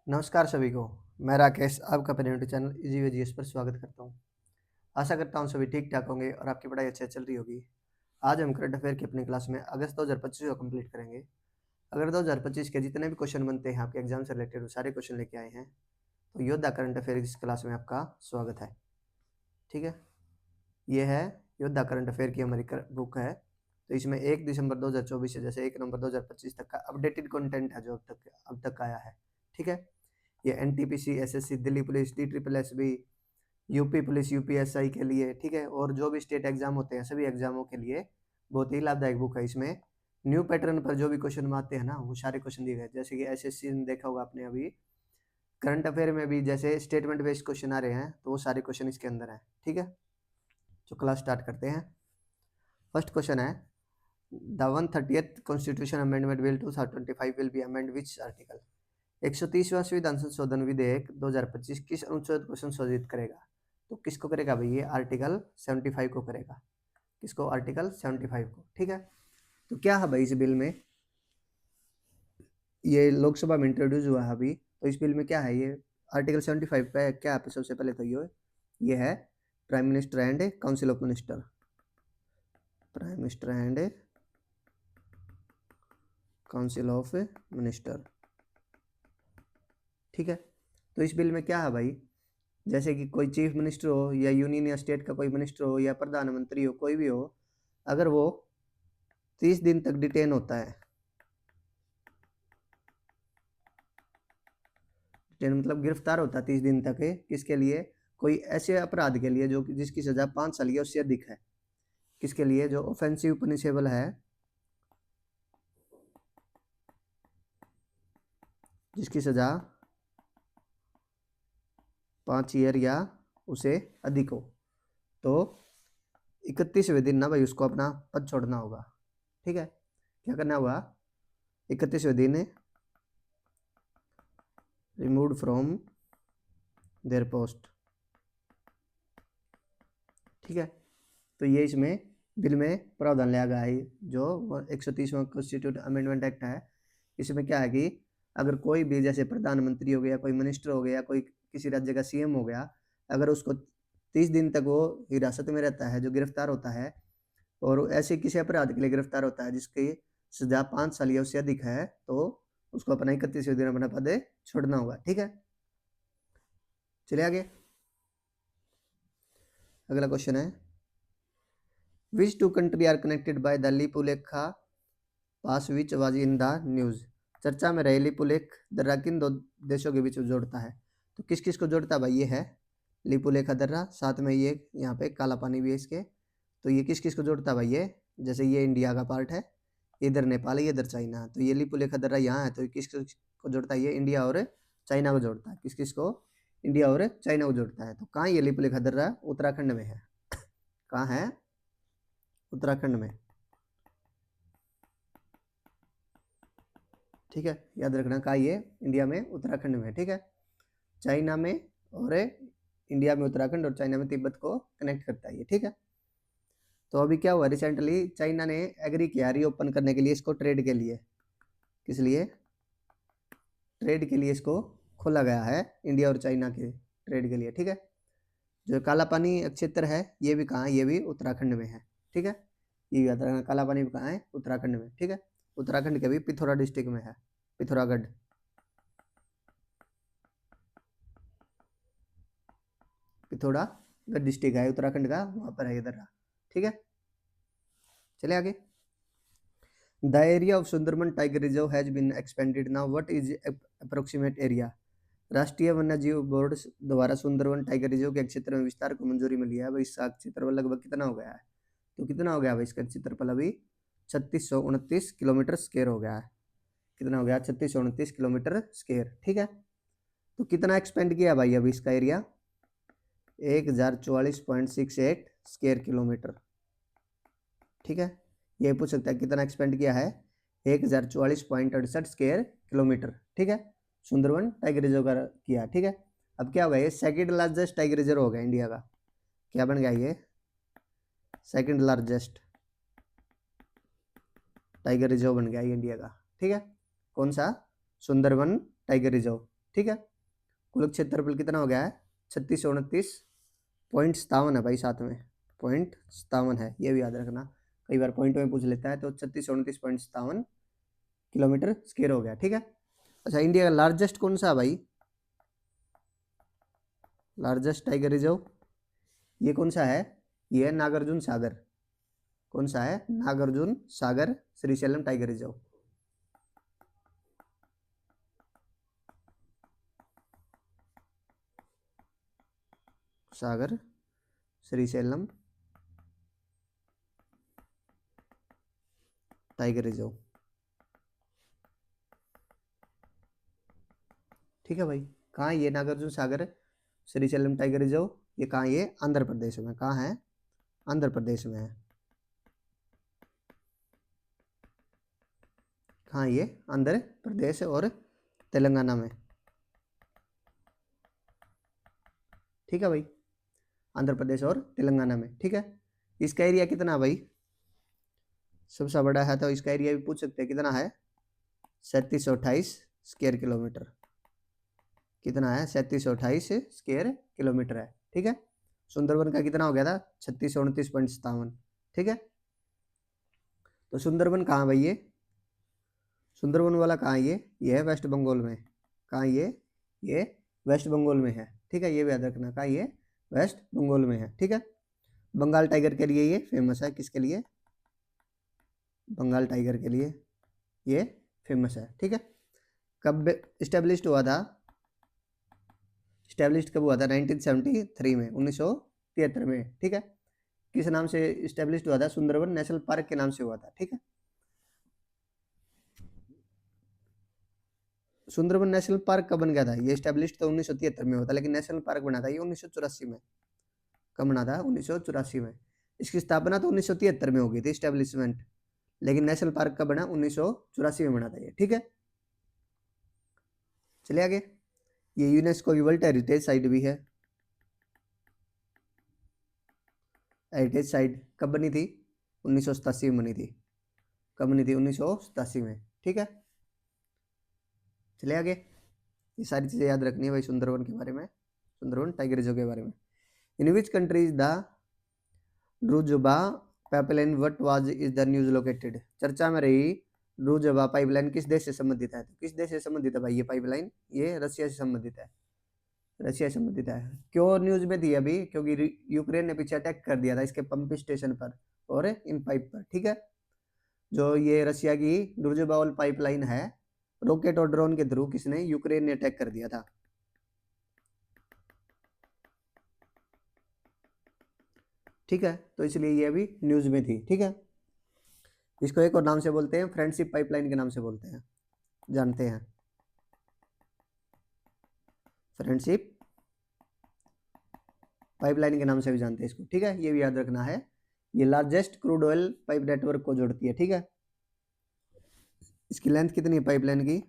नमस्कार सभी को। मैं राकेश आपका अपने YouTube channel easy way GS पर स्वागत करता हूं। आशा करता हूं सभी ठीक ठाक होंगे और आपकी पढ़ाई अच्छे चल रही होगी। आज हम करंट अफेयर की अपनी क्लास में अगस्त 2025 को कंप्लीट करेंगे। अगर 2025 के जितने भी क्वेश्चन बनते हैं आपके एग्जाम से रिलेटेड, वो सारे क्वेश्चन लेके आए हैं। तो योद्धा करंट अफेयर इस क्लास में आपका स्वागत है। ठीक है, ये है योद्धा करंट अफेयर की हमारी बुक है। तो इसमें 1 दिसंबर 2024 से जैसे 1 नवंबर 2025 तक का अपडेटेड कंटेंट है जो अब तक आया है। ठीक है, ये NTPC, SSC, Delhi police, DSSS, UP police, UPSI के लिए, ठीक है, और जो भी स्टेट एग्जाम होते हैं सभी एग्जामों के लिए बहुत ही लाभदायक बुक है। इसमें न्यू पैटर्न पर जो भी क्वेश्चन आते हैं ना, वो सारे क्वेश्चन दिए गए। जैसे कि एसएससी ने देखा होगा आपने अभी, करंट अफेयर में भी जैसे स्टेटमेंट बेस्ड क्वेश्चन आ रहे हैं, तो वो सारे क्वेश्चन इसके अंदर हैं। ठीक है, तो क्लास स्टार्ट करते हैं। फर्स्ट क्वेश्चन है, the 130th constitution amendment bill 2025 will be amend which article. 130वां संविधान संशोधन विधेयक 2025 किस अनुच्छेद को संशोधित करेगा? तो किसको करेगा भाई? ये आर्टिकल 75 को करेगा। किसको? आर्टिकल 75 को। ठीक है, तो क्या है भाई इस बिल में? ये लोकसभा में इंट्रोड्यूस हुआ है अभी। तो इस बिल में क्या है? ये आर्टिकल 75 पे क्या है? सबसे पहले तो ये है prime minister and council of minister. Prime minister and council of minister. ठीक है, तो इस बिल में क्या है भाई? जैसे कि कोई चीफ मिनिस्टर हो या यूनियन या स्टेट का कोई मिनिस्टर हो या प्रधानमंत्री हो, कोई भी हो, अगर वो 30 दिन तक डिटेन होता है, डिटेन मतलब गिरफ्तार होता है 30 दिन तक, किसके लिए? कोई ऐसे अपराध के लिए जो जिसकी सजा 5 साल या उससे अधिक है। किसके लिए? जो ऑफेंसिव पनिशेबल है, जिसकी सजा 5 ईयर या उसे अधिक हो, तो 31वें दिन ना भाई उसको अपना पद छोड़ना होगा। ठीक है, क्या करना होगा? 31वें दिन रिमूव्ड फ्रॉम देयर पोस्ट। ठीक है, तो ये इसमें बिल में प्रावधान लिया गया है। जो 130वां कॉन्स्टिट्यूट अमेंडमेंट एक्ट है, इसमें क्या है कि अगर कोई भी जैसे प्रधानमंत्री हो गया, कोई मिनिस्टर हो गया, कोई किसी राज्य का सीएम हो गया, अगर उसको 30 दिन तक वो हिरासत में रहता है, जो गिरफ्तार होता है, और ऐसे किसी अपराध के लिए गिरफ्तार होता है जिसकी सजा 5 साल या उससे अधिक है, तो उसको अपना 31वें दिन अपना पद छोड़ना होगा। ठीक है, चलिए आगे। अगला क्वेश्चन है, which two country are connected by the Lipulekh pass which was in the news. चर्चा में रहे लिपुलेख दर्रा किन दो देशों के बीच जोड़ता है? तो किस किस को जोड़ता है भाई? ये है लिपुलेखा दर्रा, साथ में ये यहाँ पे काला पानी भी है इसके। तो ये किस किस को जोड़ता है भाई? ये जैसे ये इंडिया का पार्ट है, इधर नेपाल है, इधर चाइना। तो ये लिपुलेखा दर्रा यहाँ है, तो किस किस को जोड़ता है? ये इंडिया और चाइना को जोड़ता है। किस किस को? इंडिया और चाइना को जोड़ता है। तो कहाँ ये लिपुलेखा दर्रा? उत्तराखंड में है। कहाँ है? उत्तराखंड में। ठीक है, याद रखना कहाँ ये? इंडिया में उत्तराखंड में। ठीक है, चाइना में और इंडिया में उत्तराखंड, और चाइना में तिब्बत को कनेक्ट करता है ये। ठीक है, तो अभी क्या हुआ? रिसेंटली चाइना ने एग्री किया रीओपन करने के लिए इसको, ट्रेड के लिए। किस लिए? ट्रेड के लिए इसको खोला गया है, इंडिया और चाइना के ट्रेड के लिए। ठीक है, जो काला पानी क्षेत्र है ये भी कहाँ है? ये भी उत्तराखंड में है। ठीक है, ये याद रखना, काला पानी भी कहाँ है? उत्तराखंड में। ठीक है, उत्तराखंड के भी पिथौरा डिस्ट्रिक्ट में है, पिथौरागढ़। पिथौरागढ़ डिस्ट्रिक्ट है उत्तराखंड का, वहां पर है इधर। ठीक है, चले आगे। The area of Sundarban tiger reserve has been expanded now, what is approximate area. राष्ट्रीय वन्यजीव बोर्ड द्वारा सुंदरबन टाइगर रिजर्व के क्षेत्र में विस्तार को मंजूरी मिली है। भाई इसका क्षेत्रफल लगभग कितना हो गया है? तो कितना हो गया भाई इसका क्षेत्रफल? अभी 3629 किलोमीटर स्क्वायर हो गया है। कितना हो गया? 3629 किलोमीटर स्क्वायर। ठीक है, तो कितना एक्सपेंड किया भाई अभी इसका एरिया? 1044.68 square kilometre. ठीक है, ये पूछ सकता है कितना एक्सपेंड किया है? 1044.68 स्क्वायर किलोमीटर। ठीक है, सुंदरबन टाइगर रिजर्व का किया। ठीक है, अब क्या होगा? ये सेकंड लार्जेस्ट टाइगर रिजर्व हो गया इंडिया का। क्या बन गया ये? सेकंड लार्जेस्ट टाइगर रिजर्व बन गया ये इंडिया का। ठीक है, कौन सा? Sundarban tiger reserve. ठीक है। कुल क्षेत्रफल कितना हो गया है 3629.57 है भाई, साथ में 0.57 है, ये भी याद रखना, कई बार पॉइंट में पूछ लेता है। तो 3629.57 किलोमीटर स्क्वायर हो गया, ठीक है। अच्छा, इंडिया का लार्जेस्ट कौन सा है भाई, लार्जेस्ट टाइगर रिजर्व, ये कौन सा है, ये है नागार्जुन सागर। कौन सा है, नागार्जुन सागर श्रीशैलम टाइगर रिजर्व। सागर श्रीशैलम टाइगर रिजर्व, ठीक है भाई। कहाँ है ये नागार्जुन सागर श्रीशैलम टाइगर रिजर्व, ये कहाँ, ये आंध्र प्रदेश में, कहाँ है, आंध्र प्रदेश में है। कहाँ ये, आंध्र प्रदेश और तेलंगाना में, ठीक है भाई, आंध्र प्रदेश और तेलंगाना में, ठीक है। इसका एरिया कितना भाई, सबसे बड़ा है, तो इसका एरिया भी पूछ सकते हैं कितना है, 3728 स्क्वायर किलोमीटर। कितना है, 3728 स्क्वायर किलोमीटर है, ठीक है। सुंदरबन का कितना हो गया था, 3629.57, ठीक है। तो सुंदरबन कहाँ भाई, ये सुंदरबन वाला कहाँ है, ये है वेस्ट बंगाल में। कहाँ ये वेस्ट बंगाल में है, ठीक है, ये भी याद रखना, कहाँ ये वेस्ट बंगाल में है, ठीक है। बंगाल टाइगर के लिए ये फेमस है, किसके लिए, बंगाल टाइगर के लिए ये फेमस है, ठीक है। कब इस्टेब्लिश्ड हुआ था, इस्टेब्लिश कब हुआ था, 1973 में, 1973 में, ठीक है। किस नाम से इस्टेब्लिश हुआ था, सुंदरबन नेशनल पार्क के नाम से हुआ था, ठीक है। सुंदरबन नेशनल पार्क कब बन गया था, ये इस्टेब्लिश तो 1973 में होता, लेकिन नेशनल पार्क बना था ये 1984 में। कब बना था, 1984 में। इसकी स्थापना तो 1973 में हो गई थी इस्टेब्लिशमेंट, लेकिन नेशनल पार्क कब बना, 1984 में बना था ये, ठीक है। चलिए आगे, ये यूनेस्को की वर्ल्ड हेरिटेज साइट भी है। हेरिटेज साइट कब बनी थी, 1987 में बनी थी। कब बनी थी, 1987 में, ठीक है। चलिए आगे, ये सारी चीज़ें याद रखनी है भाई सुंदरबन के बारे में, सुंदरबन टाइगर रिजर्व के बारे में। In which country is the Druzhba pipeline what was is the news located, चर्चा में रही ड्रूजबा पाइपलाइन किस देश से संबंधित है, तो किस देश से संबंधित है भाई ये पाइपलाइन, ये रशिया से संबंधित है, रशिया से संबंधित है। क्यों न्यूज में थी अभी, क्योंकि यूक्रेन ने पीछे अटैक कर दिया था इसके पंप स्टेशन पर और इन पाइप पर, ठीक है। जो ये रशिया की ड्रूजबा पाइपलाइन है, रॉकेट और ड्रोन के थ्रू किसने, यूक्रेन ने अटैक कर दिया था, ठीक है। तो इसलिए ये अभी न्यूज में थी, ठीक है। इसको एक और नाम से बोलते हैं, फ्रेंडशिप पाइपलाइन के नाम से बोलते हैं, जानते हैं, फ्रेंडशिप पाइपलाइन के नाम से भी जानते हैं इसको, ठीक है। ये भी याद रखना है, ये largest crude oil pipe network को जोड़ती है, ठीक है। इसकी लेंथ कितनी है पाइपलाइन की,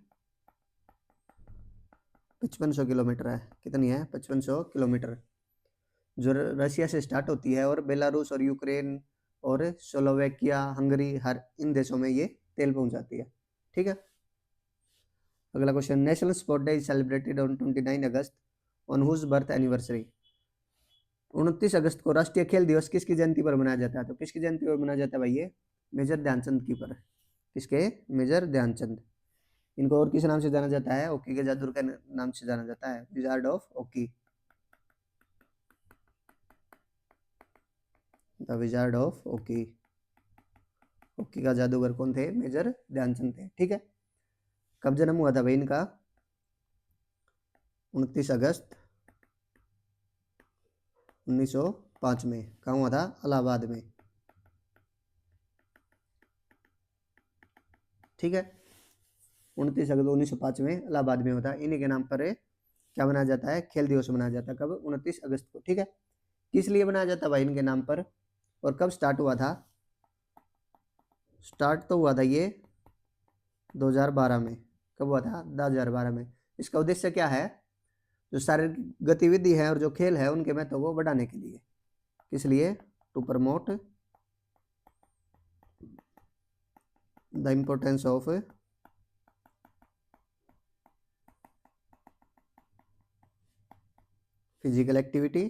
5500 किलोमीटर है, कितनी है, 5500 किलोमीटर, जो रशिया से स्टार्ट होती है और बेलारूस और यूक्रेन और स्लोवाकिया, हंगरी, हर इन देशों में ये तेल पहुंचाती है, ठीक है। अगला question, national sport day is celebrated on 29 August on whose birth anniversary, 29 अगस्त को राष्ट्रीय खेल दिवस किसकी जयंती पर मनाया जाता है, तो किसकी जयंती पर मनाया जाता है भाई ये, मेजर ध्यानचंद की पर, किसके, मेजर ध्यानचंद। इनको और किस नाम से जाना जाता है, हॉकी के जादूगर के नाम से जाना जाता है, wizard of hockey, the wizard of hockey. Hockey का जादूगर कौन थे, मेजर ध्यानचंद थे, ठीक है। कब जन्म हुआ था भाई इनका, 29 अगस्त 1905 में, कहाँ हुआ था, इलाहाबाद में, ठीक है। 29 अगस्त 1905 में इलाहाबाद में होता है, इन्हीं के नाम पर क्या बनाया जाता है, खेल दिवस मनाया जाता है, कब, 29 अगस्त को, ठीक है। किस लिए बनाया जाता है भाई इनके नाम पर, और कब स्टार्ट हुआ था, स्टार्ट तो हुआ था ये 2012 में, कब हुआ था, 2012 में। इसका उद्देश्य क्या है, जो शारीरिक गतिविधि है और जो खेल है उनके महत्व को बढ़ाने के लिए, किस लिए, to promote the importance of physical activity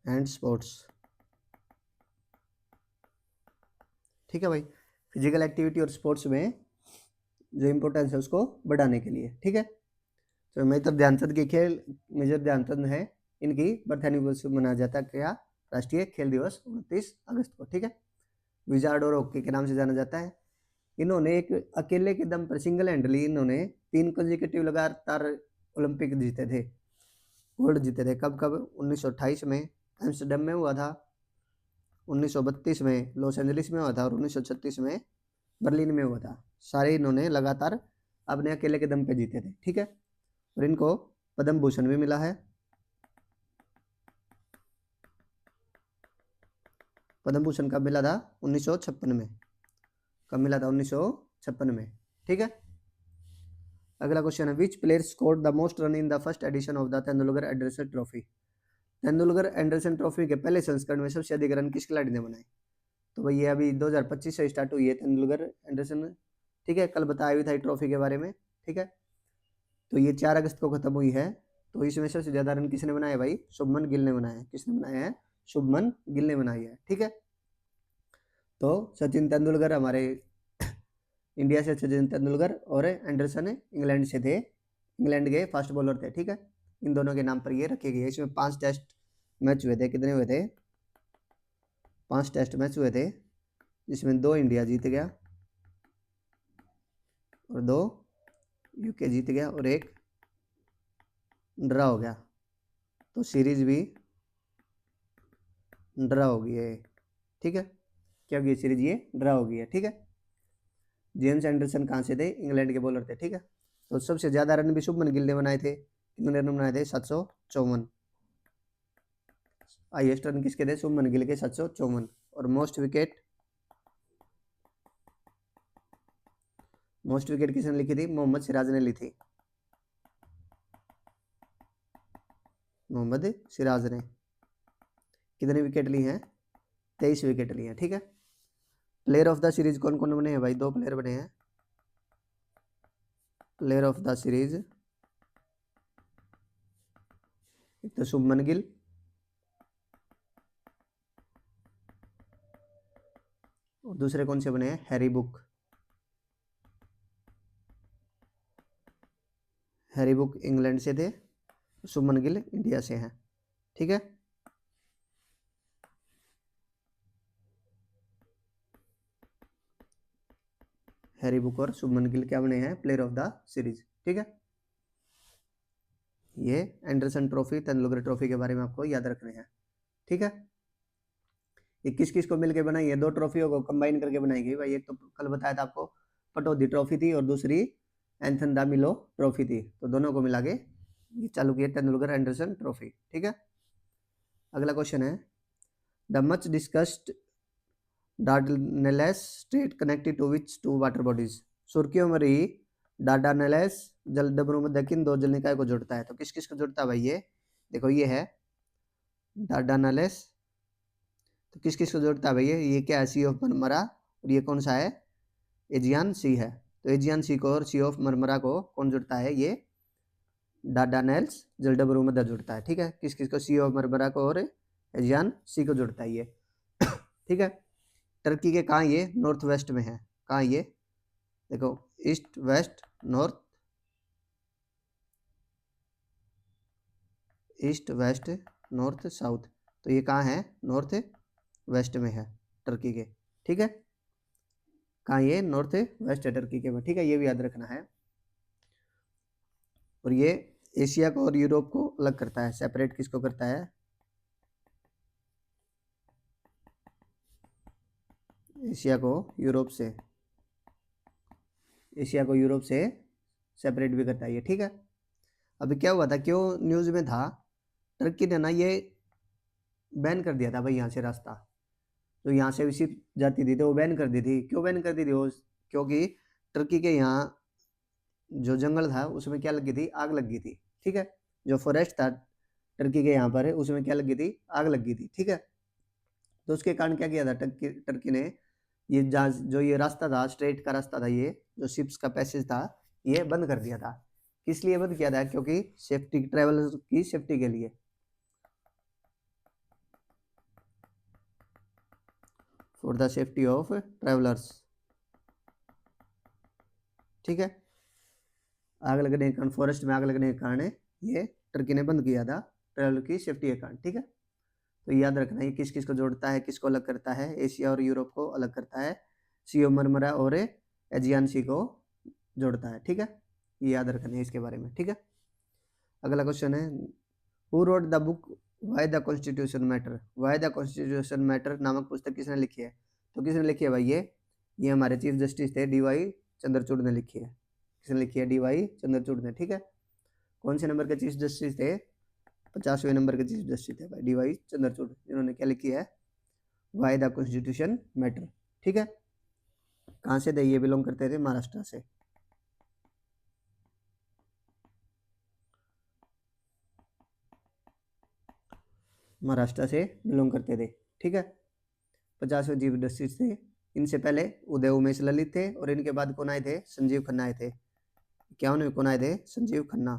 and sports. ठीक है भाई, फिजिकल एक्टिविटी और स्पोर्ट्स में जो इम्पोर्टेंस है उसको बढ़ाने के लिए। ठीक है, तो मेजर ध्यानचंद के खेल, मेजर ध्यानचंद है, इनकी बर्थ एनिवर्सरी मनाया जाता है क्या, राष्ट्रीय खेल दिवस 29 अगस्त को। ठीक है, विजार्ड और हॉकी के नाम से जाना जाता है। इन्होंने एक अकेले के दम पर सिंगल हैंडली इन्होंने 3 कंसेक्यूटिव लगातार ओलंपिक जीते थे, गोल्ड जीते थे। कब कब? 1928 में एम्स्टर्डम में हुआ था, 1932 में लॉस एंजलिस में हुआ था और 1936 में बर्लिन में हुआ था। सारे इन्होंने लगातार अपने अकेले के दम पे जीते थे। ठीक है, और इनको पद्म भूषण भी मिला है। पद्म भूषण कब मिला था? 1956 में। कब मिला था? 1956 में। ठीक है, अगला क्वेश्चन है, विच player scored the most run in the first edition of the Tendulkar Anderson trophy. Tendulkar Anderson trophy के पहले संस्करण में सबसे अधिक रन किस खिलाड़ी ने बनाए? तो भाई ये अभी 2025 से स्टार्ट हुई है तेंदुलकर एंडरसन। ठीक है, कल बताया भी था ट्रॉफी के बारे में। ठीक है, तो ये 4 अगस्त को खत्म हुई है। तो इसमें सबसे ज्यादा रन किसने बनाए भाई? शुभमन गिल ने बनाए हैं। किसने बनाए हैं? शुभमन गिल ने बनाई है। ठीक है, तो सचिन तेंदुलकर हमारे इंडिया से, सचिन तेंदुलकर, और एंडरसन इंग्लैंड से थे, इंग्लैंड के फास्ट बॉलर थे। ठीक है, इन दोनों के नाम पर ये रखे गए। इसमें 5 टेस्ट मैच हुए थे। कितने हुए थे? 5 टेस्ट मैच हुए थे, जिसमें 2 इंडिया जीत गया और 2 यूके जीत गया और 1 ड्रा हो गया। तो सीरीज भी ड्रा हो गई है। ठीक है, क्या होगी सीरीज? ये ड्रा हो गई है। ठीक है, जेम्स एंडरसन कहाँ से थे? इंग्लैंड के बॉलर थे। ठीक है, तो सबसे ज्यादा रन भी शुभमन गिल ने बनाए थे। कितने रन बनाए थे? 754। हाईएस्ट रन किसके थे? शुभमन गिल के 754। और मोस्ट विकेट किसने लिखी थी? मोहम्मद सिराज ने ली थी। मोहम्मद सिराज ने कितने विकेट ली हैं? 23 विकेट ली हैं। ठीक है, प्लेयर ऑफ द सीरीज कौन कौन बने हैं भाई? 2 प्लेयर बने हैं प्लेयर ऑफ द सीरीज। एक तो शुभमन गिल और दूसरे कौन से बने हैं? Harry book. Harry book England से थे, शुभमन गिल इंडिया से हैं। ठीक है, हैरी बुक और शुभमन गिल क्या बने हैं? Player of the series. ठीक है, ये एंडरसन ट्रॉफी, तेंदुलकर ट्रॉफी के बारे में आपको याद रखने हैं। ठीक है, ये किस किस को मिलकर बनाई है? 2 ट्रॉफियों को कंबाइन करके बनाई गई भाई। एक तो कल बताया था आपको पटौदी ट्रॉफी थी और दूसरी एंथन दा मिलो ट्रॉफी थी। तो दोनों को मिला के ये चालू किया तेंदुलकर एंडरसन ट्रॉफी। ठीक है, अगला क्वेश्चन है, the much discussed Dardanelles strait connected to which 2 water bodies. सुर्खियों में रही डार्डानेलेस जलडमरू मध्य किन 2 जल निकाय को जोड़ता है? तो किस किस को जोड़ता है भाई? ये देखो, ये है डार्डानेलेस। तो किस किस को जोड़ता है भैया? ये क्या है? सी ऑफ मरमरा। और ये कौन सा है? एजियन सी है। तो एजियन सी को और सी ऑफ मरमरा को कौन जोड़ता है? ये डार्डानेल्स जलडमरू मध्य जोड़ता है। ठीक है, किस किस को? सी ऑफ मरमरा को और एजियन सी को जोड़ता है ये। ठीक है, टर्की के कहाँ? ये नॉर्थ वेस्ट में है। कहाँ ये? देखो, east west north, east west north south. तो ये कहाँ है? नॉर्थ वेस्ट में है टर्की के। ठीक है, कहाँ? ये नॉर्थ वेस्ट है टर्की के में। ठीक है, ये भी याद रखना है। और ये एशिया को और यूरोप को अलग करता है। सेपरेट किसको करता है? एशिया को यूरोप से, एशिया को यूरोप से सेपरेट भी करता है ये। ठीक है, अभी क्या हुआ था, क्यों न्यूज में था, टर्की ने ना ये बैन कर दिया था भाई यहाँ से रास्ता। तो यहाँ से भी शिप जाती थी तो वो बैन कर दी थी। क्यों बैन कर दी थी वो? क्योंकि टर्की के यहाँ जो जंगल था उसमें क्या लगी थी? आग लगी थी। ठीक है, जो फॉरेस्ट था टर्की के यहाँ पर उसमें क्या लगी थी? आग लगी थी। ठीक है, तो उसके कारण क्या किया था टर्की टर्की ने, ये जहाज जो ये रास्ता था, स्ट्रेट का रास्ता था, ये जो शिप्स का पैसेज था, ये बंद कर दिया था। किस लिए बंद किया था? क्योंकि सेफ्टी, ट्रेवलर की सेफ्टी के लिए, for the safety of travellers. ठीक है, आग लगने के कारण, फॉरेस्ट में आग लगने के कारण ये टर्की ने बंद किया था, ट्रेवलर की सेफ्टी के कारण। ठीक है, तो याद रखना ये किस किस को जोड़ता है, किसको अलग करता है, एशिया और यूरोप को अलग करता है, सी मरमरा और एजियन सी को जोड़ता है। ठीक है, ये याद रखना है इसके बारे में। ठीक है, अगला क्वेश्चन है, who wrote the book why the constitution matter. Why the constitution matter नामक पुस्तक किसने लिखी है? तो किसने लिखी है भाई? ये हमारे चीफ जस्टिस थे, डी.वाई. चंद्रचूड़ ने लिखी है। किसने लिखी है? डी.वाई. चंद्रचूड़ ने। ठीक है, कौन से नंबर के चीफ जस्टिस थे? 50वें नंबर के चीफ जस्टिस थे भाई डी.वाई. चंद्रचूड़, जिन्होंने क्या लिखी है? Why the constitution matter. ठीक है, कहाँ से थे? ये बिलोंग करते थे महाराष्ट्र से। महाराष्ट्र से बिलोंग करते थे। ठीक है, 50वें चीफ जस्टिस थे। इनसे पहले उदय उमेश ललित थे और इनके बाद कौन आए थे? संजीव खन्ना आए थे। क्या उन्हें कौन आए थे? संजीव खन्ना।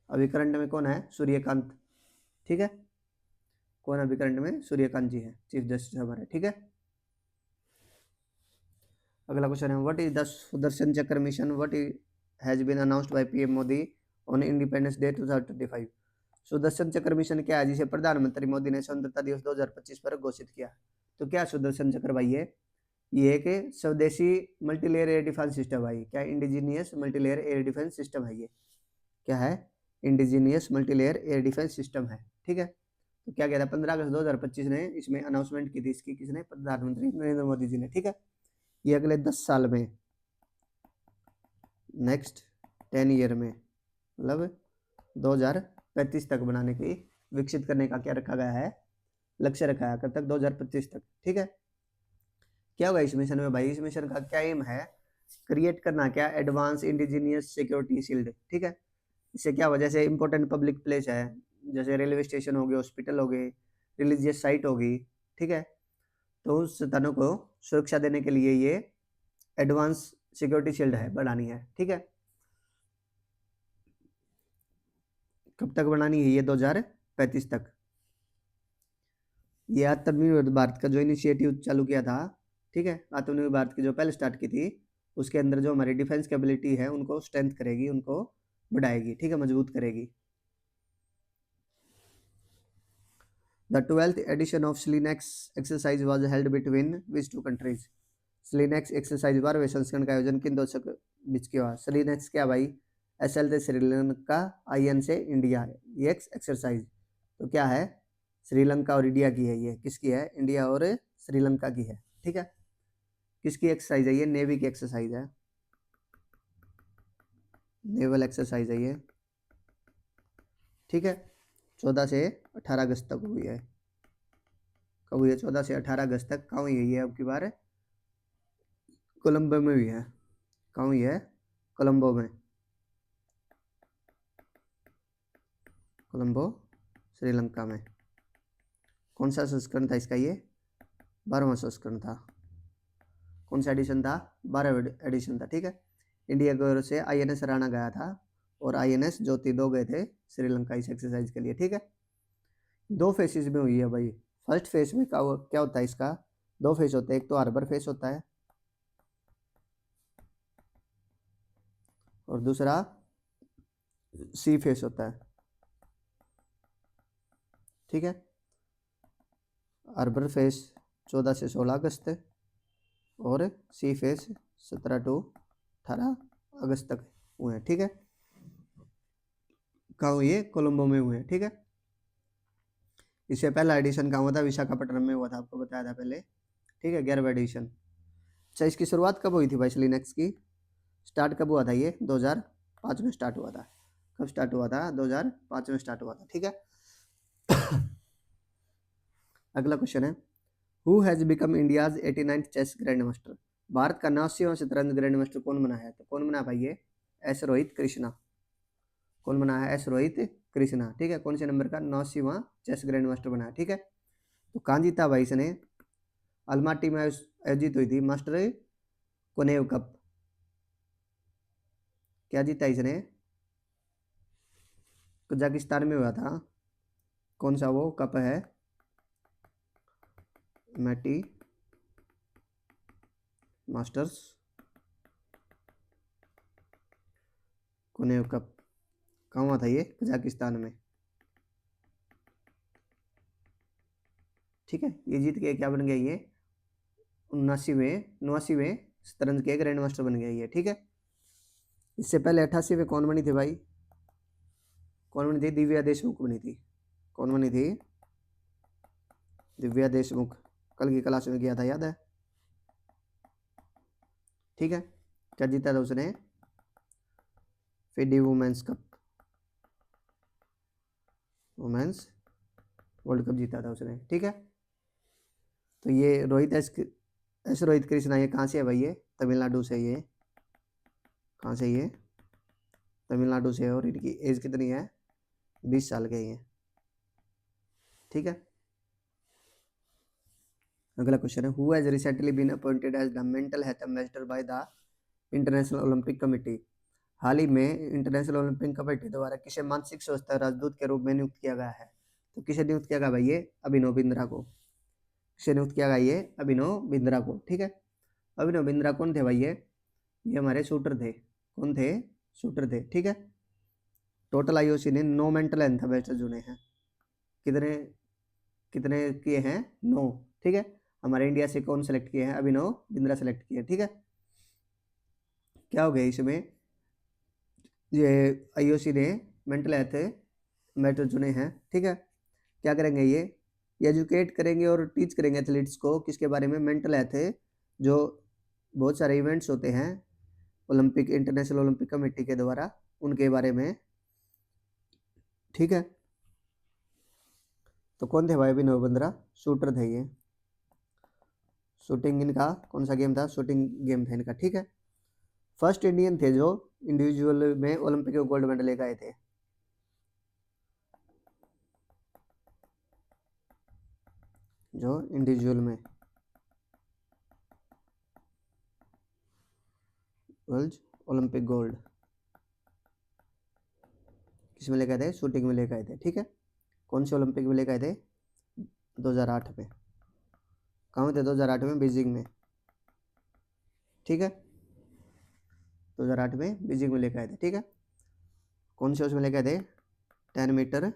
अभी करंट में कौन है? सूर्यकांत। ठीक है, कौन अभी करंट में? सूर्यकांत जी है चीफ जस्टिस हमारे। ठीक है, अगला क्वेश्चन है, what is the Sudarshan Chakra mission, what has been announced by PM Modi on Independence Day 2025। Sudarshan Chakra mission क्या है जिसे प्रधानमंत्री मोदी ने स्वतंत्रता दिवस 2025 पर घोषित किया? तो क्या सुदर्शन चक्र भाई है? ये एक स्वदेशी मल्टीलेयर एयर डिफेंस सिस्टम भाई। क्या? Indigenous multilayer air defence system है ये। क्या है? Indigenous multilayer air defence system है। ठीक है, तो क्या कहता है? 15 अगस्त 2025 ने इसमें अनाउंसमेंट की थी इसकी। किसने? प्रधानमंत्री नरेंद्र मोदी जी ने। ठीक है, ये अगले 10 साल में, नेक्स्ट 10 ईयर में, मतलब 2035 तक बनाने की, विकसित करने का क्या रखा गया है? लक्ष्य रखा है। कब तक? 2025 तक। ठीक है, क्या होगा इस मिशन में भाई? इस मिशन का क्या एम है? क्रिएट करना क्या? Advance indigenous security shield. ठीक है, इससे क्या होगा? जैसे इंपॉर्टेंट पब्लिक प्लेस है, जैसे रेलवे स्टेशन हो गए, हॉस्पिटल हो गए, रिलीजियस साइट होगी। ठीक है, तो उस स्थानों को सुरक्षा देने के लिए ये एडवांस सिक्योरिटी शील्ड है, बढ़ानी है। ठीक है, कब तक बनानी है? ये 2035 तक। ये आत्मनिर्भर भारत का जो इनिशिएटिव चालू किया था, ठीक है, आत्मनिर्भर भारत की जो पहले स्टार्ट की थी, उसके अंदर जो हमारी डिफेंस कैपेबिलिटी है उनको स्ट्रेंथ करेगी, उनको बढ़ाएगी। ठीक है, मजबूत करेगी। The 12th edition of SLINEX exercise was held between which two countries. SLINEX exercise 12वें संस्करण का आयोजन किन दो बीच किया? स्लीनेक्स क्या भाई? SL से श्रीलंका, IN से इंडिया, ये एक्सरसाइज तो क्या है? श्रीलंका और इंडिया की है। ये किसकी है? इंडिया और श्रीलंका की है। ठीक है, किसकी एक्सरसाइज है? ये नेवी की एक्सरसाइज है, नेवल एक्सरसाइज है ये। ठीक है, 14 से 18 अगस्त तक हुई है। कब हुई है? 14 से 18 अगस्त तक। कहाँ हुई है ये? अब की बार कोलंबो में हुई है। कहाँ हुई है? कोलंबो में, कोलंबो श्रीलंका में। कौन सा संस्करण था इसका? ये 12वां संस्करण था। कौन सा एडिशन था? 12वां एडिशन था। ठीक है, इंडिया की ओर से INS राणा गया था और INS ज्योति 2 गए थे श्रीलंका इस एक्सरसाइज के लिए। ठीक है, 2 फेसेस में हुई है भाई। फर्स्ट फेज में क्या होता है इसका? 2 फेज होते हैं, एक तो हार्बर फेज होता है और दूसरा सी फेज होता है। ठीक है, हार्बर फेज 14 से 16 अगस्त और सी फेज 17 टू 18 अगस्त तक हुए हैं। ठीक है, कहाँ हुई है? कोलंबो में हुए हैं। ठीक है, इससे पहला एडिशन कहाँ हुआ था? विशाखापट्टनम में हुआ था, आपको बताया था पहले। ठीक है, 11वां एडिशन। अच्छा, इसकी शुरुआत कब हुई थी भाई? लिनक्स की स्टार्ट कब हुआ था? ये 2005 में स्टार्ट हुआ था। कब स्टार्ट हुआ था? 2005 में स्टार्ट हुआ था। ठीक है, अगला क्वेश्चन है, who has become India's 89th chess grandmaster. भारत का 89वां शतरंज ग्रैंड मास्टर कौन बना है? तो कौन बना भाई? ये एस रोहित कृष्णा। कौन बना है? एस रोहित कृष्णा। ठीक है, कौन से नंबर का? 89वां चेस ग्रैंड मास्टर बना है। ठीक है, तो कहाँ जीता भाई इसने? अल्माटी में आयोजित हुई थी मास्टर कोनेव कप। क्या जीता इसने? कजाकिस्तान में हुआ था। कौन सा वो कप है? मैटी मास्टर्स कोनेव कप। कहाँ हुआ था ये? कजाकिस्तान में। ठीक है, ये जीत के क्या बन गया ये? 89वें शतरंज के ग्रैंड मास्टर बन गया ये। ठीक है, इससे पहले 88वें कौन बनी थी भाई? कौन बनी थी? दिव्या देशमुख बनी थी। कौन बनी थी? दिव्या देशमुख। कल की क्लास में किया था, याद है? ठीक है, क्या जीता था उसने? FIDE women's cup, women's world cup जीता था उसने। ठीक है, तो ये रोहित एस रोहित कृष्णा, ये कहाँ से है भाई? ये तमिलनाडु से। ये कहाँ से? ये तमिलनाडु से है और इनकी एज कितनी है? 20 साल के ये। ठीक है, अगला क्वेश्चन है, who has recently been appointed as the mental health ambassador by the International Olympic Committee. हाल ही में इंटरनेशनल ओलंपिक कमेटी द्वारा किसे मानसिक स्वास्थ्य राजदूत के रूप में नियुक्त किया गया है? तो किसे नियुक्त किया गया भाई? ये अभिनव बिंद्रा को। किसे नियुक्त किया गया? ये अभिनव बिंद्रा को। ठीक है, अभिनव बिंद्रा कौन थे भाई? ये हमारे शूटर थे। कौन थे? शूटर थे। ठीक है, टोटल आईओसी ने 9 मेंटल हेल्थ एम्बेसडर चुने हैं। कितने कितने किए हैं? 9। ठीक है, हमारे इंडिया से कौन सेलेक्ट किए हैं? अभिनव बिंद्रा सेलेक्ट किए। ठीक है, क्या हो गया इसमें? ये आईओसी ने मेंटल हेल्थ मैटर चुने हैं। ठीक है, क्या करेंगे ये एजुकेट करेंगे और टीच करेंगे एथलीट्स को किसके बारे में? मेंटल हेल्थ जो बहुत सारे इवेंट्स होते हैं ओलंपिक, इंटरनेशनल ओलंपिक कमेटी के द्वारा, उनके बारे में। ठीक है, तो कौन थे भाई अभिनव बिंद्रा? शूटर थे ये। शूटिंग इनका कौन सा गेम था? शूटिंग गेम था इनका। ठीक है, फर्स्ट इंडियन थे जो इंडिविजुअल में ओलंपिक में गोल्ड मेडल लेकर आए थे। जो इंडिविजुअल में वर्ल्ड ओलंपिक गोल्ड किस में लेकर आए थे? शूटिंग में लेकर आए थे। ठीक है, कौन से ओलंपिक में लेकर आए थे? 2008 में। कहाँ थे? 2008 में बीजिंग में। ठीक है, 2008 में बीजिंग में लेकर आए थे। ठीक है, कौन से उसमें लेकर आए थे? 10 मीटर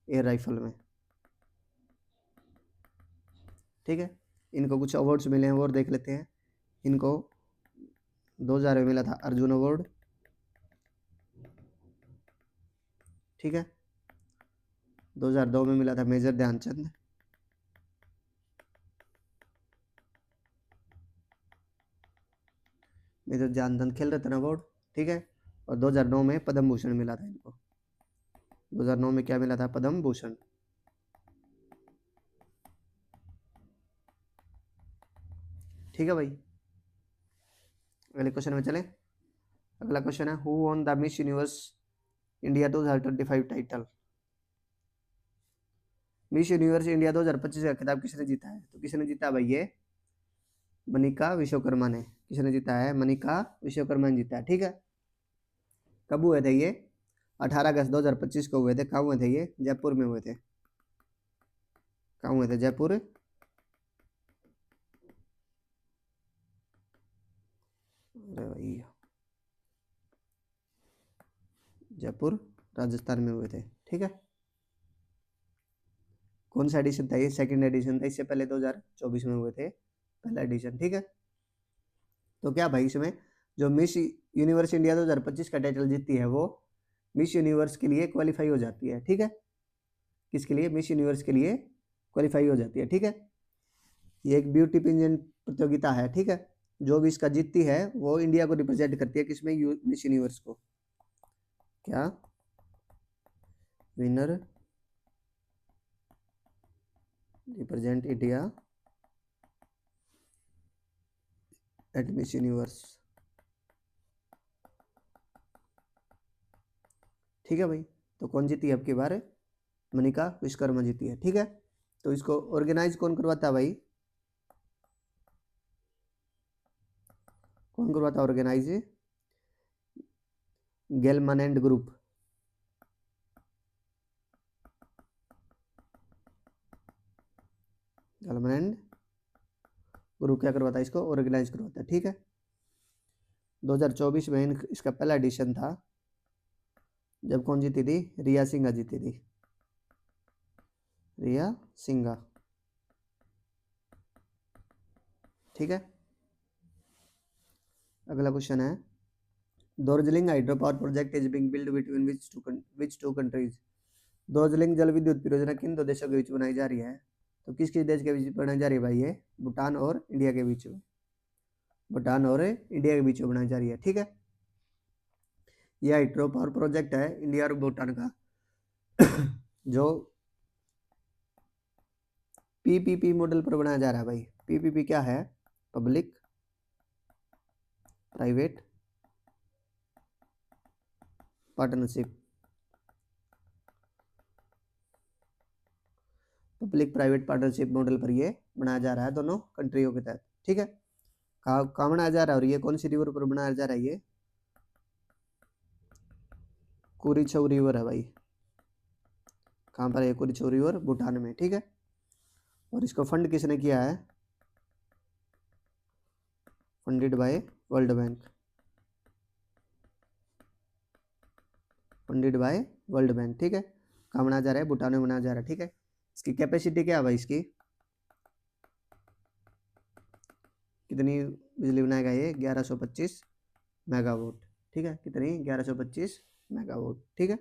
एयर राइफल में। ठीक है, इनको कुछ अवार्ड्स मिले हैं, वो देख लेते हैं। इनको 2000 में मिला था अर्जुन अवार्ड। ठीक है, 2002 में मिला था मेजर ध्यानचंद। मेजर ध्यानचंद खेल रत्न अवार्ड। ठीक है, और 2009 में पद्म भूषण मिला था इनको। 2009 में क्या मिला था? पद्म भूषण। ठीक है भाई, अगले क्वेश्चन में चले। अगला क्वेश्चन है, who won the miss universe India 2025 title? Miss universe India 2025 का खिताब किसने जीता है? तो किसने जीता भाई? ये मनिका विश्वकर्मा ने। किसने जीता है? मनिका विश्वकर्मा ने जीता है। ठीक है, कब हुए थे ये? 18 अगस्त 2025 को हुए थे। कहाँ हुए थे ये? जयपुर में हुए थे। कहाँ हुए थे? जयपुर। अरे भाई, जयपुर राजस्थान में हुए थे। ठीक है, कौन सा एडिशन था ये? सेकंड एडिशन था। इससे पहले 2024 में हुए थे पहला एडिशन। ठीक है, तो क्या भाई इसमें जो मिस यूनिवर्स इंडिया 2025 का टाइटल जीतती है वो मिस यूनिवर्स के लिए क्वालिफाई हो जाती है। ठीक है, किसके लिए? मिस यूनिवर्स के लिए क्वालिफाई हो जाती है। ठीक है, ये एक ब्यूटी पेजेंट प्रतियोगिता है। ठीक है, जो भी इसका जीतती है वो इंडिया को रिप्रेजेंट करती है किसमें? मिस यूनिवर्स को। क्या? Winner represent India at miss universe. ठीक है भाई, तो कौन जीती है अब की बार? मनिका विश्वकर्मा जीती है। ठीक है, तो इसको ऑर्गेनाइज कौन करवाता है भाई? कौन करवाता है ऑर्गेनाइज? गेलमैन ग्रुप। गेलमैन ग्रुप क्या करवाता है? इसको ऑर्गेनाइज करवाता है। ठीक है, 2024 में इसका पहला एडिशन था, जब कौन जीती थी? रिया सिंघा जीती थी, रिया सिंघा। ठीक है, अगला क्वेश्चन है, Darjeeling hydro power project is being build between which two countries? Darjeeling जल विद्युत परियोजना किन दो देशों के बीच बनाई जा रही है? तो किस किस देश के बीच बनाई जा रही है भाई? ये भूटान और इंडिया के बीच में, भूटान और इंडिया के बीच में बनाई जा रही है। ठीक है, यह हाइड्रो पावर प्रोजेक्ट है इंडिया और भूटान का, जो पीपीपी मॉडल पर बनाया जा रहा है भाई। पीपीपी क्या है? Public private partnership, public private partnership model पर ये बनाया जा रहा है दोनों कंट्रियों के तहत। ठीक है, कहाँ बनाया जा रहा है और ये कौन सी रिवर पर बनाया जा रहा है? ये कुरीछऊ रिवर है भाई। कहाँ पर है कुरीछऊ रिवर? भूटान में। ठीक है, और इसको फंड किसने किया है? Funded by world bank, funded by world bank. ठीक है, कहाँ बनाया जा रहा है? भूटान में बनाया जा रहा है। ठीक है, इसकी कैपेसिटी क्या है भाई? इसकी कितनी बिजली बनाएगा ये? 1125 मेगावाट। ठीक है, कितनी? 1125 मेगावाट। ठीक है,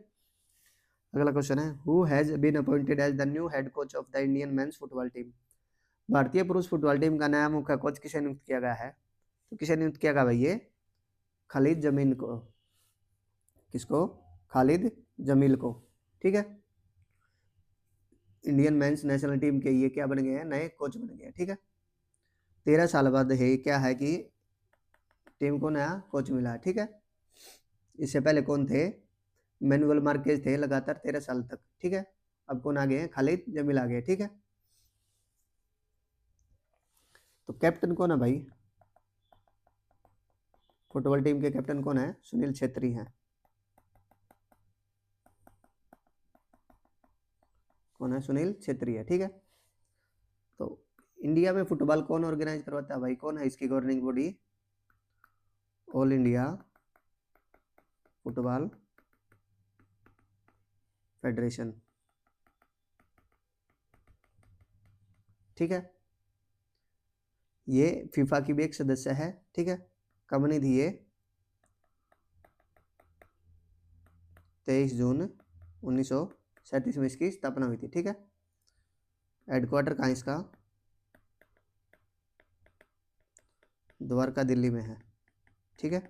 अगला क्वेश्चन है, who has been appointed as the new head coach of the Indian men's football team? भारतीय पुरुष फुटबॉल टीम का नया मुख्य कोच किसे नियुक्त किया गया है? तो किसे नियुक्त किया गया भाई? ये खालिद जमील को। किसको? खालिद जमील को। ठीक है, इंडियन मेंस नेशनल टीम के ये क्या बन गए हैं? नए कोच बन गए हैं। ठीक है, 13 साल बाद है क्या है कि टीम को नया कोच मिला है। ठीक है, इससे पहले कौन थे? मैनुअल मार्केज थे लगातार 13 साल तक। ठीक है, अब कौन आ गए हैं? खालिद जमील आ गए। ठीक है, तो कैप्टन कौन है भाई? फुटबॉल टीम के कैप्टन कौन है? सुनील छेत्री हैं। कौन है? सुनील छेत्री है। ठीक है, तो इंडिया में फुटबॉल कौन ऑर्गेनाइज करवाता है भाई? कौन है इसकी governing body? All India football federation. ठीक है, ये फीफा की भी एक सदस्य है। ठीक है, कब बनी थी ये? 23 जून 1937 में इसकी स्थापना हुई थी। ठीक है, हेडक्वार्टर कहाँ इसका? द्वारका दिल्ली में है। ठीक है,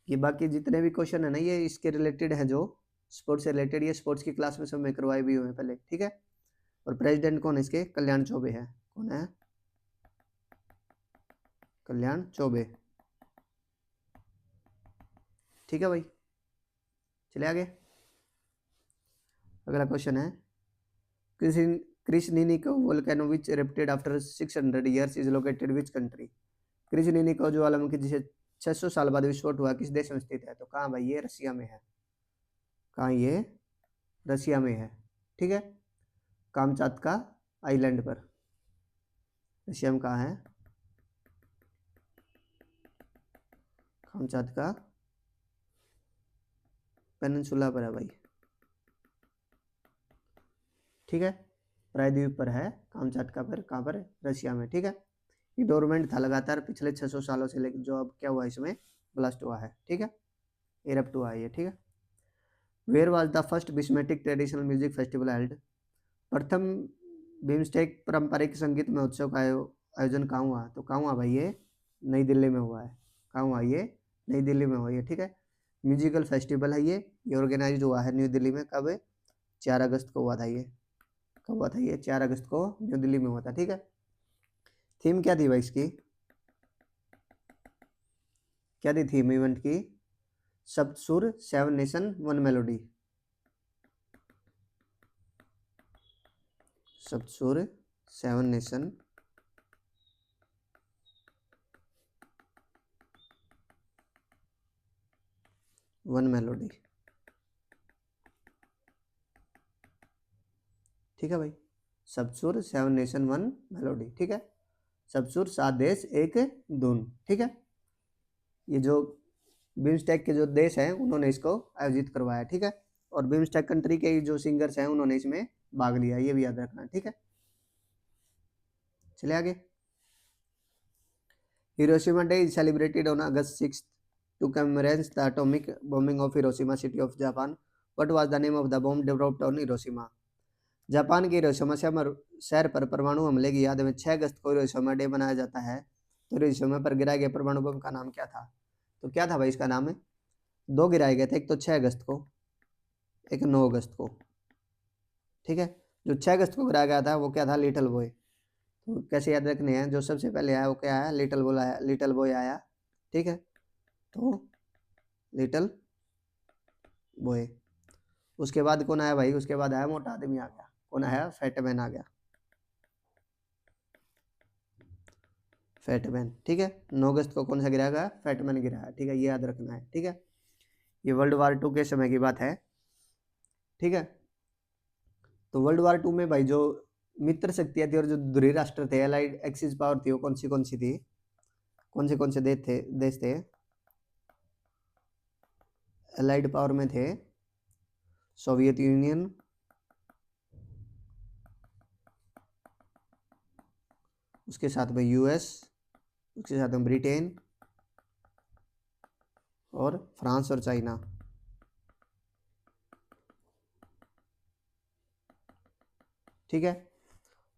ये बाकी जितने भी क्वेश्चन है ना, ये इसके रिलेटेड है, जो स्पोर्ट्स से रिलेटेड, ये स्पोर्ट्स की क्लास में सब में करवाए भी हुए हैं पहले। ठीक है, और प्रेसिडेंट कौन है इसके? कल्याण चौबे है। कौन है? कल्याण चौबे। ठीक है भाई, चले आगे। अगला क्वेश्चन है, Krasheninnikov volcano which erupted after 600 years is located which country? Krasheninnikov ज्वालामुखी जिसे 600 साल बाद विस्फोट हुआ, किस देश में स्थित है? तो कहाँ भाई? ये रसिया में है। कहाँ? ये रसिया में है। ठीक है, कामचातका आइलैंड पर। रशिया में कहाँ है? कामचातका पेनिनसुला पर है भाई। ठीक है, प्रायद्वीप पर है कामचाटका पर। कहाँ पर? रशिया में। ठीक है, ये डोरमेंट था लगातार पिछले 600 सालों से, लेकिन जो अब क्या हुआ, इसमें ब्लास्ट हुआ है। ठीक है, इरप्ट हुआ है ये। ठीक है, वेयर वाज द फर्स्ट बिस्मेटिक ट्रेडिशनल म्यूजिक फेस्टिवल हेल्ड? प्रथम बिम्स्टेक पारंपरिक संगीत महोत्सव का आयोजन कहाँ हुआ? तो कहाँ हुआ भाई? ये नई दिल्ली में हुआ है। कहाँ हुआ? ये नई दिल्ली में हुआ है। ठीक है, म्यूजिकल फेस्टिवल है ये ऑर्गेनाइज हुआ है न्यू दिल्ली में। कब? 4 अगस्त को हुआ था ये। कब हुआ था ये? 4 अगस्त को न्यू दिल्ली में हुआ था। ठीक है, थीम क्या थी भाई इसकी? क्या थी थीम इवेंट की? सप्त सुर, 7 नेशन 1 मेलोडी। सप्त सुर, 7 नेशन वन मेलोडी। ठीक है भाई, सब सुर सेवन नेशन वन मेलोडी। ठीक है, सब सुर सात देश एक धुन। ठीक है, ये जो बिम्स्टेक के जो देश हैं उन्होंने इसको आयोजित करवाया। ठीक है, और बिम्स्टेक कंट्री के जो सिंगर्स हैं उन्होंने इसमें भाग लिया, ये भी याद रखना। ठीक है, चलिए आगे। Hiroshima day is celebrated on August 6 to commemorate the atomic bombing of Hiroshima city of Japan. What was the name of the bomb developed on Hiroshima? Japan के हिरोशिमा शहर पर परमाणु हमले की याद में 6 अगस्त को हिरोशिमा डे मनाया जाता है। तो हिरोशिमा पर गिराए गए परमाणु बम का नाम क्या था? तो क्या था भाई इसका नाम? है दो गिराए गए थे, एक तो 6 अगस्त को, एक 9 अगस्त को। ठीक है, जो 6 अगस्त को गिराया गया था वो क्या था? Little boy. तो कैसे याद रखने हैं? जो सबसे पहले आया वो क्या आया? लिटिल बॉय आया, लिटिल बॉय आया। ठीक है, तो लिटिल बॉय। उसके बाद कौन आया भाई? उसके बाद आया मोटा आदमी आ गया। कौन आया? फैटमैन आ गया, फैटमैन। ठीक है, 9 अगस्त को कौन सा गिराया गया? फैटमैन गिराया। ठीक है, ये याद रखना है। ठीक है, ये वर्ल्ड वार 2 के समय की बात है। ठीक है, तो वर्ल्ड वार 2 में भाई जो मित्र शक्तियां थी और जो ध्रुवीय राष्ट्र थे, एलाइड एक्सिस पावर थी, वो कौन सी थी? कौन से देश थे? एलाइड पावर में थे सोवियत यूनियन, उसके साथ में यूएस, उसके साथ में ब्रिटेन और फ्रांस और चाइना। ठीक है,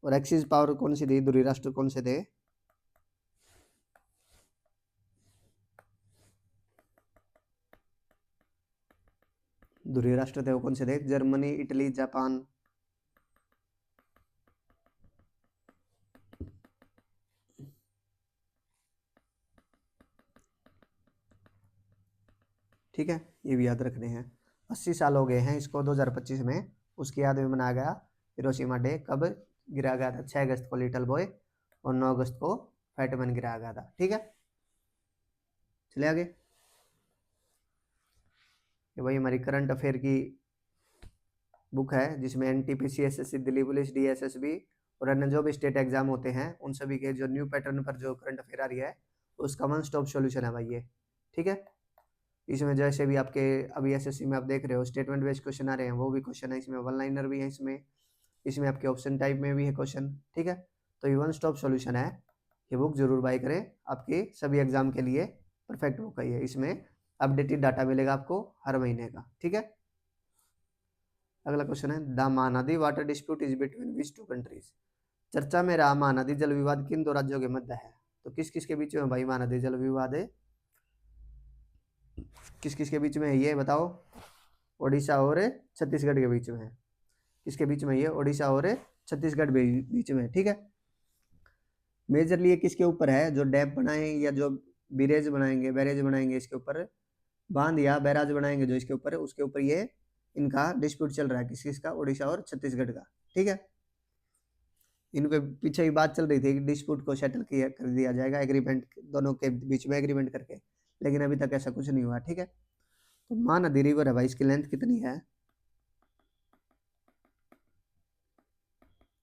और एक्सिस पावर कौन सी थी? ध्रुवीय राष्ट्र कौन से थे? ध्रुवीय राष्ट्र थे वो कौन से थे? Germany, Italy, Japan. ठीक है, ये भी याद रखने हैं। 80 साल हो गए हैं इसको 2025 में, उसकी याद में मनाया गया हिरोशिमा डे। कब गिराया गया था? 6 अगस्त को लिटिल बॉय, और 9 अगस्त को फैटमैन गिराया गया था। ठीक है, चलिए आगे। ये वही हमारी करंट अफेयर की बुक है जिसमें NTPC, SSC, Delhi police, DSSB और अन्य जो भी स्टेट एग्जाम होते हैं उन सभी के जो न्यू पैटर्न पर जो करंट अफेयर आ रही है उसका वन स्टॉप सॉल्यूशन है भाई ये। ठीक है, इसमें जैसे भी आपके अभी एसएससी में आप देख रहे हो स्टेटमेंट बेस्ड क्वेश्चन आ रहे हैं, वो भी क्वेश्चन है इसमें, वन लाइनर भी है इसमें आपके ऑप्शन टाइप में भी है क्वेश्चन। ठीक है, तो ये वन स्टॉप सॉल्यूशन है, ये बुक जरूर बाय करें, आपके सभी एग्जाम के लिए परफेक्ट बुक है ये। इसमें अपडेटेड डाटा मिलेगा आपको हर महीने का। ठीक है, अगला क्वेश्चन है the Mahanadi water dispute is between which two countries. चर्चा में रहा महानदी जल विवाद किन दो राज्यों के मध्य है? तो किस किस के बीच में भाई महानदी जल विवाद है? किस किस के बीच में है ये बताओ? ओडिशा और छत्तीसगढ़ के बीच में है। किसके बीच में? ये ओडिशा और छत्तीसगढ़ बीच में। ठीक है, मेजरली ये किसके ऊपर है? जो डैम बनाए या जो बैरेज बनाएंगे इसके ऊपर, बांध या बैराज बनाएंगे जो इसके ऊपर है, उसके ऊपर ये इनका डिस्प्यूट चल रहा है। किस किसका? ओडिशा और छत्तीसगढ़ का। ठीक है, इनके पीछे ही बात चल रही थी कि डिस्प्यूट को सेटल किया कर दिया जाएगा, एग्रीमेंट दोनों के बीच में एग्रीमेंट करके, लेकिन अभी तक ऐसा कुछ नहीं हुआ। ठीक है, तो महानदी रिवर है भाई, इसकी लेंथ कितनी है?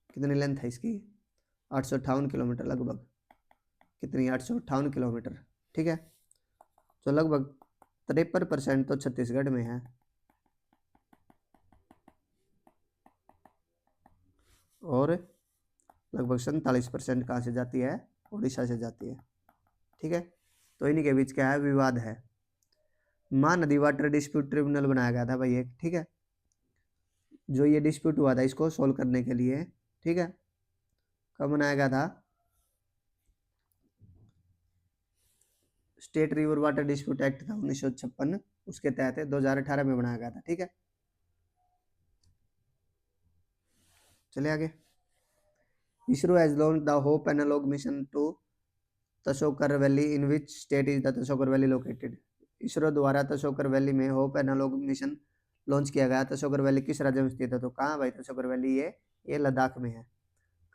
कितनी लेंथ है इसकी? 858 किलोमीटर लगभग। कितनी? 858 किलोमीटर। ठीक है, तो लगभग 53% तो छत्तीसगढ़ में है और लगभग 47% कहाँ से जाती है? उड़ीसा से जाती है। ठीक है, तो इन्हीं के बीच क्या है? विवाद है। महानदी वाटर डिस्प्यूट ट्रिब्यूनल बनाया गया था भाई एक। ठीक है, जो ये डिस्प्यूट हुआ था इसको सोल्व करने के लिए। ठीक है, कब बनाया गया था? State river water dispute act था 1956, उसके तहत 2018 में बनाया गया था। ठीक है, चलिए आगे। ISRO has launch the Hope analog mission to Tsokar valley in which state is the Tsokar valley located. ISRO द्वारा तशोकर वैली में होप एनालॉग मिशन लॉन्च किया गया। तशोकर वैली किस राज्य में स्थित है? तो कहाँ भाई तशोकर वैली? ये लद्दाख में है।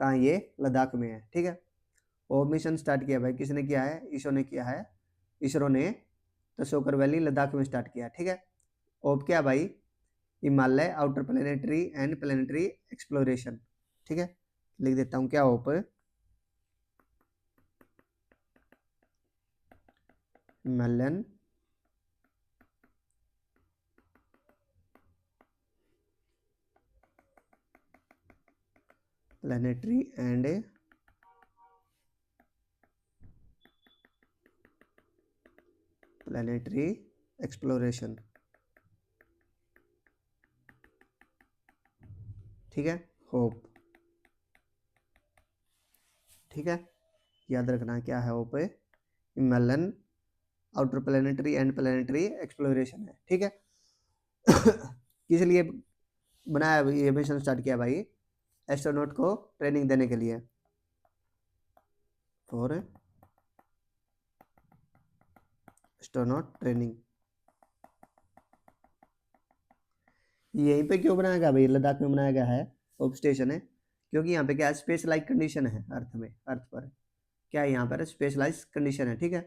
कहाँ? ये लद्दाख में है। ठीक है, वो मिशन स्टार्ट किया भाई किसने किया है? इसरो ने किया है। इसरो ने तशोकर वैली लद्दाख में स्टार्ट किया। ठीक है, होप क्या भाई, Himalaya outer planetary and planetary exploration. ठीक है, लिख देता हूँ क्या hope, Himalayan planetary and planetary exploration. ठीक है, होप। ठीक है, याद रखना क्या है hope, Himalayan outer planetary and planetary exploration है। ठीक है किस लिए बनाया ये मिशन स्टार्ट किया भाई, एस्ट्रोनॉट को ट्रेनिंग देने के लिए, फॉर एस्ट्रोनॉट ट्रेनिंग। यहीं पे क्यों बनाया गया भाई, लद्दाख में बनाया गया है, होप स्टेशन है, क्योंकि यहाँ पे क्या है, स्पेशलाइज कंडीशन है अर्थ में, अर्थ पर क्या है, यहाँ पर स्पेशलाइज कंडीशन है। ठीक है,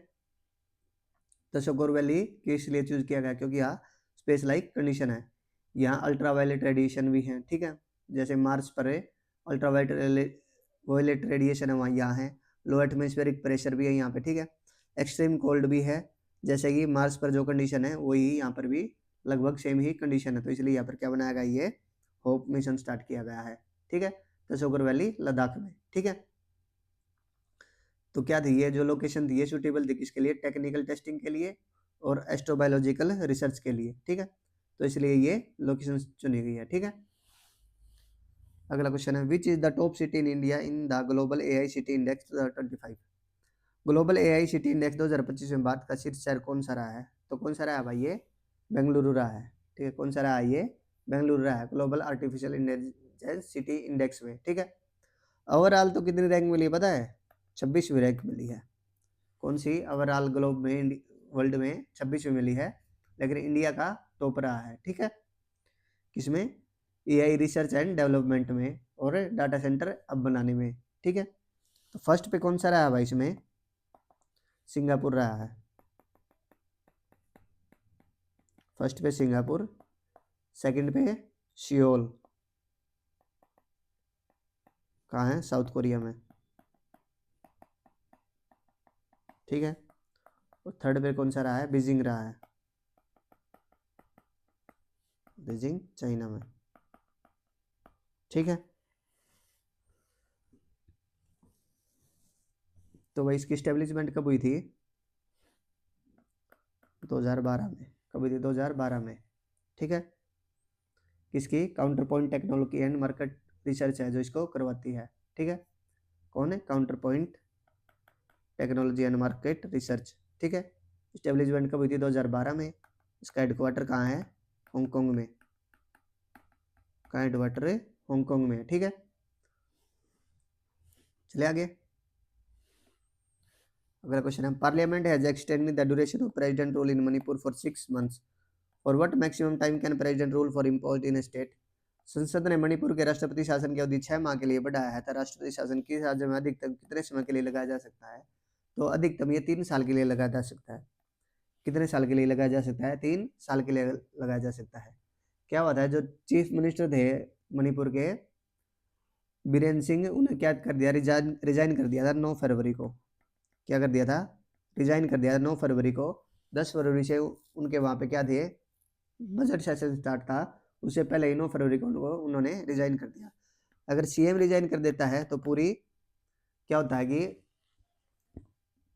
तो शकोर वैली किस लिए चूज किया गया, क्योंकि यहाँ स्पेशलाइज कंडीशन है, यहाँ अल्ट्रावायलेट रेडिएशन भी है। ठीक है, जैसे मार्स पर अल्ट्रावायलेट रेडिएशन है, वहाँ यहाँ है, लो एटमॉस्फेरिक प्रेशर भी है यहाँ पे। ठीक है, एक्सट्रीम कोल्ड भी है, जैसे कि मार्स पर जो कंडीशन है वही यहाँ पर भी लगभग सेम ही कंडीशन है, तो इसलिए यहाँ पर क्या बनाया गया, ये होप मिशन स्टार्ट किया गया है। ठीक है, तशोगर वैली लद्दाख में। ठीक है, तो क्या थी ये जो लोकेशन थी, ये सुटेबल थी किसके लिए, टेक्निकल टेस्टिंग के लिए और एस्ट्रोबायोलॉजिकल रिसर्च के लिए। ठीक है, तो इसलिए ये लोकेशन चुनी गई है। ठीक है, अगला क्वेश्चन है, which is the top city in India in the global AI city index 2025। Global AI city index 2025 में भारत का शीर्ष शहर कौन सा रहा है, तो कौन सा रहा है भाई, ये बेंगलुरु रहा है। ठीक है, कौन सा रहा है, ये बेंगलुरु रहा है global artificial intelligence city index में। ठीक है, ओवरऑल तो कितनी रैंक मिली है पता है, 26वीं रैंक मिली है। कौन सी, ओवरऑल ग्लोब में वर्ल्ड में 26वीं मिली है, लेकिन इंडिया का टॉप रहा है। ठीक है, किसमें, एआई रिसर्च एंड डेवलपमेंट में और डाटा सेंटर अब बनाने में। ठीक है, तो फर्स्ट पे कौन सा रहा है भाई, इसमें सिंगापुर रहा है, फर्स्ट पे सिंगापुर, सेकंड पे सियोल, कहाँ है, साउथ कोरिया में। ठीक है, और थर्ड पे कौन सा रहा है, बीजिंग रहा है, बीजिंग चाइना में। ठीक है, तो भाई इसकी स्टेब्लिशमेंट कब हुई थी, 2012 में। कब हुई थी, 2012 में। ठीक है, किसकी, counter point technology and market research है जो इसको करवाती है। ठीक है, कौन है, counter point technology and market research. ठीक है, स्टेब्लिशमेंट कब हुई थी, 2012 में। इसका हेडक्वार्टर कहाँ है, हांगकांग में, का हेडक्वार्टर हांगकांग में। ठीक है, चले आगे, अगला क्वेश्चन है, parliament has extended the duration of president rule in Manipur for 6 months, for what maximum time can president rule for imposed in state. संसद ने मणिपुर के राष्ट्रपति शासन की अवधि 6 माह के लिए बढ़ाया है, तो राष्ट्रपति शासन किस राज्य में अधिकतम कितने समय के लिए लगाया जा सकता है, तो अधिकतम ये 3 साल के लिए लगाया जा सकता है। कितने साल के लिए लगाया जा सकता है, 3 साल के लिए लगाया जा सकता है। क्या हुआ था, जो चीफ मिनिस्टर थे मणिपुर के बीरेन सिंह, उन्हें क्या कर दिया, रिजाइन कर दिया था 9 फरवरी को। क्या कर दिया था, रिजाइन कर दिया था 9 फरवरी को। 10 फरवरी से उनके वहाँ पे क्या थे, बजट सेशन स्टार्ट था, उससे पहले ही 9 फरवरी को उन्होंने रिजाइन कर दिया। अगर सीएम रिजाइन कर देता है तो पूरी क्या होता है कि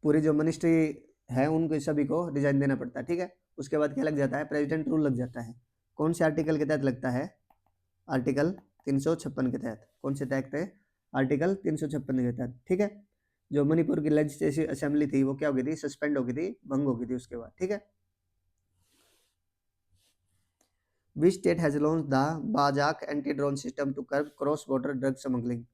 पूरी जो मिनिस्ट्री है उनको सभी को रिजाइन देना पड़ता है। ठीक है, उसके बाद क्या लग जाता है, प्रेसिडेंट रूल लग जाता है। कौन से आर्टिकल के तहत लगता है, आर्टिकल 356 के तहत। कौन से तहत है, आर्टिकल 356 के तहत। ठीक है, जो मणिपुर की लेजिस्लेटिव असेंबली थी वो क्या हो गई थी, सस्पेंड हो गई थी, भंग हो गई थी उसके बाद। ठीक है, which state has launch the Baaz Akh anti drone system to curb cross border drug smuggling.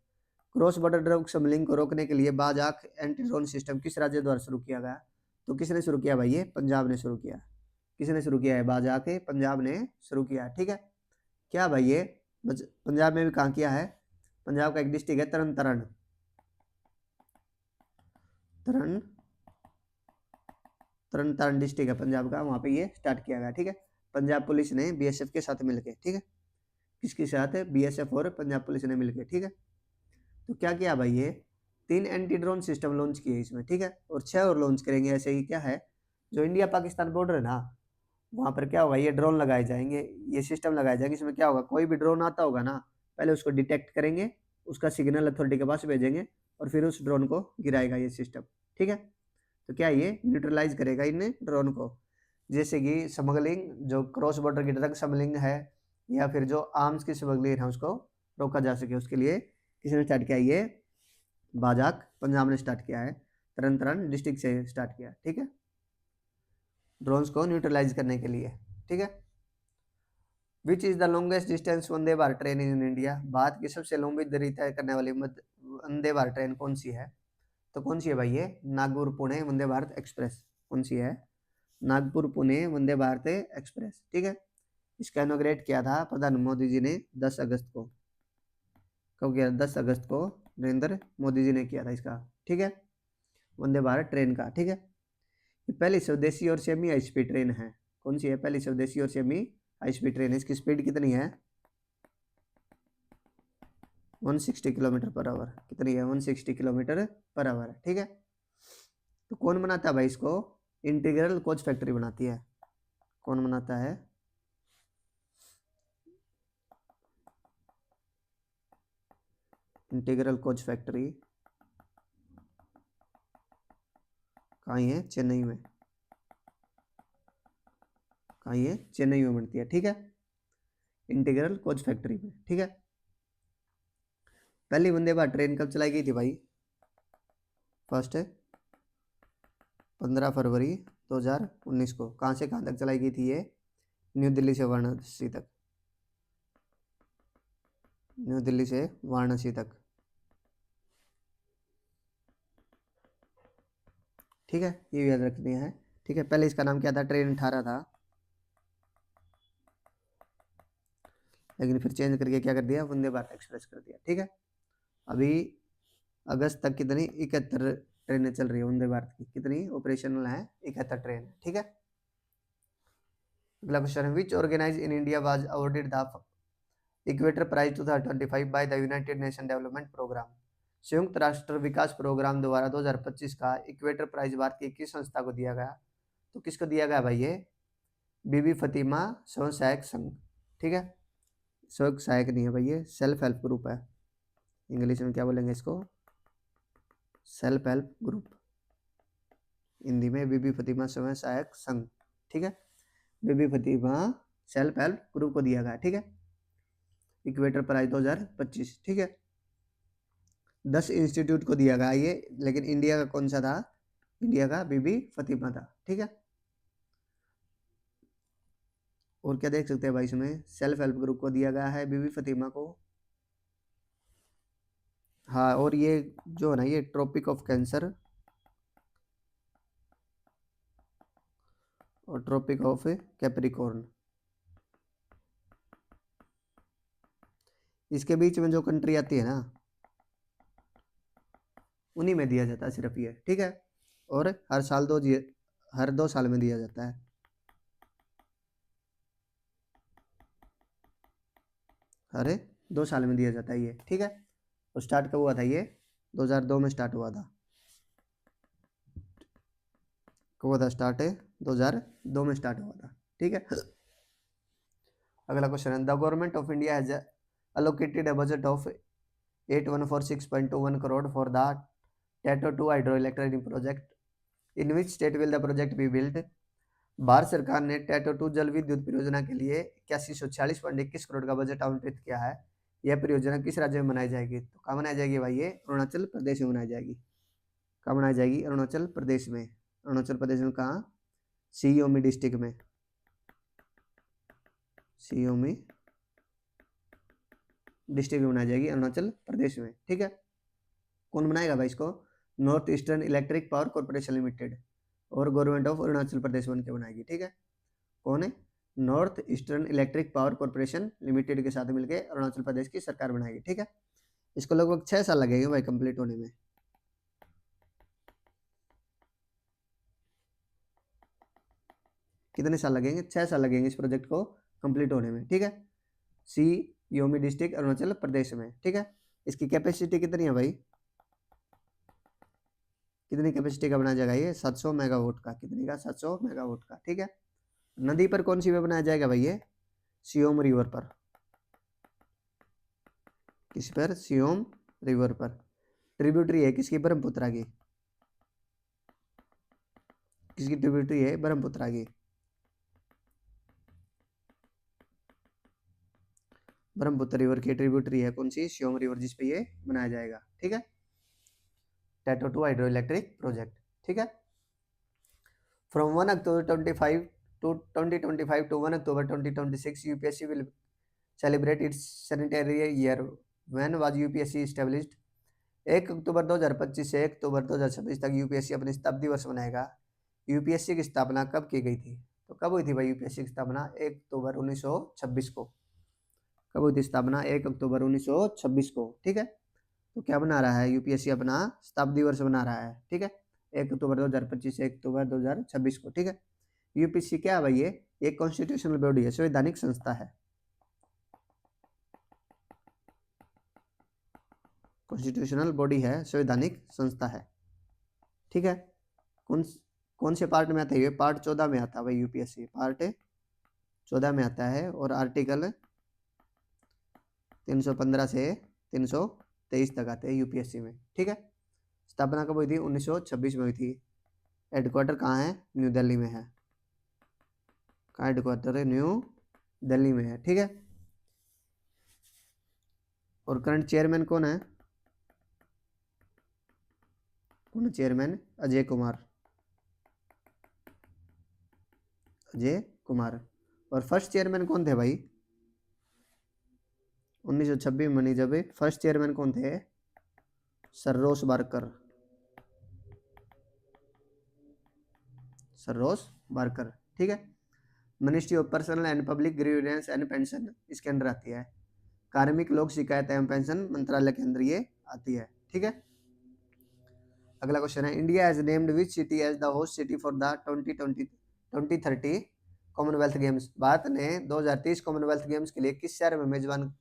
Cross border drug smuggling को रोकने के लिए बाजाक एंटी ड्रोन सिस्टम किस राज्य द्वारा शुरू किया गया, तो किसने शुरू किया भाई, ये पंजाब ने शुरू किया। किसने शुरू किया है, बाजाक पंजाब ने शुरू किया है। ठीक है, क्या भाई ये पंजाब में भी कहाँ किया है, पंजाब का एक डिस्ट्रिक्ट है तरन तारण, तरन तारण डिस्ट्रिक्ट है पंजाब का, वहाँ पे ये स्टार्ट किया गया। ठीक है, पंजाब पुलिस ने बीएसएफ के साथ मिलके, ठीक है, किसके साथ है, बीएसएफ और पंजाब पुलिस ने मिलके, ठीक है। तो क्या किया भाई, ये 3 एंटी ड्रोन सिस्टम लॉन्च किए इसमें, ठीक है, और 6 और लॉन्च करेंगे। ऐसे ही क्या है, जो इंडिया पाकिस्तान बॉर्डर है ना, वहाँ पर क्या होगा, ये ड्रोन लगाए जाएंगे, ये सिस्टम लगाए जाएंगे। इसमें क्या होगा, कोई भी ड्रोन आता होगा ना, पहले उसको डिटेक्ट करेंगे, उसका सिग्नल अथॉरिटी के पास भेजेंगे और फिर उस ड्रोन को गिराएगा ये सिस्टम, ठीक है। तो क्या ये न्यूट्रलाइज करेगा इन ड्रोन को, जैसे कि स्मगलिंग, जो क्रॉस बॉर्डर की ड्रग स्मगलिंग है या फिर जो आर्म्स की स्मगलिंग है, उसको रोका जा सके। उसके लिए किसने स्टार्ट किया, ये बाजाक पंजाब ने स्टार्ट किया है, तरन तारण डिस्ट्रिक्ट से स्टार्ट किया, ठीक है, ड्रोन्स को न्यूट्रलाइज करने के लिए, ठीक है। Which is the longest distance Vande Bharat train in India, Bharat की सबसे लंबी दूरी तय करने वाली वंदे भारत ट्रेन कौन सी है, तो कौन सी है भाई, ये नागपुर पुणे वंदे भारत एक्सप्रेस, कौन सी है, नागपुर पुणे वंदे भारत एक्सप्रेस, ठीक है। इसका इनॉग्रेट किया था प्रधान मोदी जी ने 10 अगस्त को, कब किया, 10 अगस्त को नरेंद्र मोदी जी ने किया था इसका, ठीक है, वंदे भारत ट्रेन का, ठीक है। ये पहली स्वदेशी और सेमी हाई स्पीड ट्रेन है, कौन सी है, पहली स्वदेशी और सेमी हाई स्पीड ट्रेन है। इसकी स्पीड कितनी है, 160 किलोमीटर पर आवर, कितनी है, 160 किलोमीटर पर आवर, ठीक है। तो कौन बनाता है भाई इसको, इंटीग्रल कोच फैक्ट्री बनाती है, कौन बनाता है, इंटीग्रल कोच फैक्ट्री, कहाँ है, चेन्नई में, कहाँ है, चेन्नई में बनती है, ठीक है, इंटीग्रल कोच फैक्ट्री में, ठीक है। पहली वंदे भारत ट्रेन कब चलाई गई थी भाई, फर्स्ट 15 फरवरी 2019 को, कहाँ से कहाँ तक चलाई गई थी ये, न्यू दिल्ली से वाराणसी तक, न्यू दिल्ली से वाराणसी तक, ठीक है, ये याद रखनी है, ठीक है। पहले इसका नाम क्या था, ट्रेन 18 था, लेकिन फिर चेंज करके क्या कर दिया, वंदे भारत एक्सप्रेस कर दिया, ठीक है। अभी अगस्त तक कितनी, 71 ट्रेनें चल रही है वंदे भारत की, कितनी ऑपरेशनल है, 71 ट्रेन, ठीक है। अगला क्वेश्चन है, which organise in India was awarded the Equator Prize 2025 by the United Nation Development Programme, संयुक्त राष्ट्र विकास प्रोग्राम द्वारा 2025 का इक्वेटर प्राइज भारत की किस संस्था को दिया गया, तो किसको दिया गया भाई, ये बीबी फतिमा स्वयं सहायक संघ, ठीक है, स्वयं सहायक नहीं है भाई, ये सेल्फ हेल्प ग्रुप है, इंग्लिश में क्या बोलेंगे इसको, सेल्फ हेल्प ग्रुप, हिंदी में बीबी फतिमा स्वयं सहायक संघ, ठीक है, बीबी फतिमा सेल्फ हेल्प ग्रुप को दिया गया, ठीक है, इक्वेटर प्राइज 2025, ठीक है। 10 इंस्टीट्यूट को दिया गया ये, लेकिन इंडिया का कौन सा था, इंडिया का बीबी फतिमा था, ठीक है। और क्या देख सकते हैं भाई, इसमें सेल्फ हेल्प ग्रुप को दिया गया है बीबी फतिमा को, हाँ, और ये जो है ना, ये ट्रॉपिक ऑफ कैंसर और ट्रॉपिक ऑफ कैप्रिकॉर्न, इसके बीच में जो कंट्री आती है ना, उन्हीं में दिया जाता है सिर्फ ये, ठीक है। और हर 2 साल में दिया जाता है, हर 2 साल में दिया जाता है ये, ठीक है। और स्टार्ट कब हुआ था ये, 2002 में स्टार्ट हुआ था, कब हुआ था स्टार्ट, 2002 में स्टार्ट हुआ था, ठीक है। अगला क्वेश्चन है, the government of India has allocated a budget of 8146.21 crore for the Tato 2 hydroelectric project in which state will the project be built, Bharat सरकार ने टैटो 2 जल विद्युत परियोजना के लिए 8146.21 करोड़ का बजट आवंटित किया है। यह परियोजना किस राज्य में बनाई जाएगी, तो कहाँ बनाई जाएगी भाई, ये अरुणाचल प्रदेश में बनाई जाएगी, कहाँ बनाई जाएगी, अरुणाचल प्रदेश में, अरुणाचल प्रदेश में कहाँ, सीओमी डिस्ट्रिक्ट में, सीओमी डिस्ट्रिक्ट में बनाई जाएगी अरुणाचल प्रदेश में, ठीक है। कौन बनाएगा भाई इसको, north eastern electric power corporation limited और गवर्नमेंट ऑफ अरुणाचल प्रदेश बन के बनाएगी, ठीक है। कौन है, north eastern electric power corporation limited के साथ मिलकर अरुणाचल प्रदेश की सरकार बनाएगी, ठीक है। इसको लगभग 6 साल लगेंगे भाई कंप्लीट होने में, कितने साल लगेंगे? 6 साल लगेंगे इस प्रोजेक्ट को कंप्लीट होने में, ठीक है। सी योमी डिस्ट्रिक्ट अरुणाचल प्रदेश में, ठीक है। इसकी कैपेसिटी कितनी है भाई? कितनी कैपेसिटी का बनाया जाएगा ये? 700 मेगावाट का। कितने का? 700 मेगावाट का, ठीक है। नदी पर कौन सी पे बनाया जाएगा भाई ये? सियोम रिवर पर। किस पर? सियोम रिवर पर। ट्रिब्यूटरी है किसकी? ब्रह्मपुत्रा की। किसकी ट्रिब्यूटरी है? ब्रह्मपुत्रा की। ब्रह्मपुत्र रिवर की ट्रिब्यूटरी है कौन सी? सियोम रिवर, जिस पे ये बनाया जाएगा, ठीक है। टैटो 2 हाइड्रो इलेक्ट्रिक प्रोजेक्ट, ठीक है। From 1 October 25 to 2025 to 1 October 2026, UPSC will celebrate its centenary year. When was UPSC established? 1 अक्टूबर 2025 से 1 अक्टूबर 2026 तक यूपीएससी अपनी शताब्दी वर्ष मनाएगा। यूपीएससी की स्थापना कब की गई थी? तो कब हुई थी भाई यूपीएससी की स्थापना? 1 अक्टूबर 1926 को। कब हुई थी स्थापना? 1 अक्टूबर 1926 को, ठीक है। तो क्या बना रहा है यूपीएससी? अपना शताब्दी वर्ष बना रहा है, ठीक है। 1 अक्टूबर 2025 से 1 अक्टूबर 2026 को, ठीक है। यूपीएससी क्या है भाई? ये एक कॉन्स्टिट्यूशनल बॉडी है, संवैधानिक संस्था है। कॉन्स्टिट्यूशनल बॉडी है, संवैधानिक संस्था है, ठीक है। कौन कौन से पार्ट में आता है ये? पार्ट 14 में आता है भाई यूपीएससी, पार्ट 14 में आता है। और आर्टिकल 315 से 323 तक आते हैं यूपीएससी में, ठीक है। स्थापना कब हुई थी? 1926 में हुई थी। हेडक्वार्टर कहाँ है? न्यू दिल्ली में है। कहाँ हेडक्वार्टर है? न्यू दिल्ली में है, ठीक है। और करंट चेयरमैन कौन है? कौन चेयरमैन? अजय कुमार। अजय कुमार। और फर्स्ट चेयरमैन कौन थे भाई? 1926 में जब फर्स्ट चेयरमैन कौन थे? सर रोस बारकर। सर रोस बारकर, ठीक है। Ministry of personal and public grievance and pension इसके अंदर आती है। कार्मिक लोक शिकायत एवं पेंशन मंत्रालय के अंदर ये आती है, ठीक है। अगला क्वेश्चन है, India has named which city as the host city for the 2030 Commonwealth Games. भारत ने 2030 कॉमनवेल्थ गेम्स के लिए किस शहर में मेजबान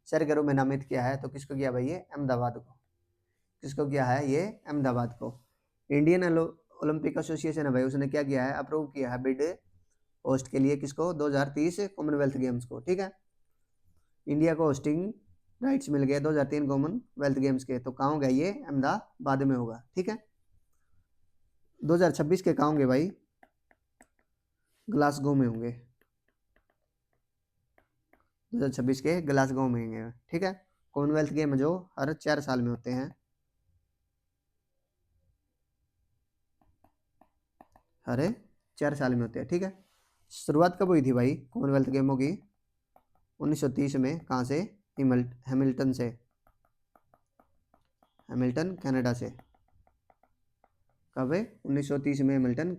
शहर के रूप में नामित किया है? तो किसको किया भाई? ये अहमदाबाद को। किसको किया है? ये अहमदाबाद को। इंडियन ओलंपिक एसोसिएशन है भाई, उसने क्या किया है? अप्रूव किया है बिड होस्ट के लिए किसको? 2030 कॉमनवेल्थ गेम्स को, ठीक है। इंडिया को होस्टिंग राइट्स मिल गए 2003 कॉमनवेल्थ गेम्स के। तो कहाँ होगा ये? अहमदाबाद में होगा, ठीक है। 2026 के कहाँ होंगे भाई? ग्लासगो में होंगे। 2026 के ग्लासगो में होंगे, ठीक है। कॉमनवेल्थ गेम जो हर 4 साल में होते हैं, हर 4 साल में होते हैं, ठीक है। शुरुआत कब हुई थी भाई कॉमनवेल्थ गेमों की? 1930 में। कहाँ से? हैमिल्टन से। हैमिल्टन कनाडा से। कब है? 1930 में हैमिल्टन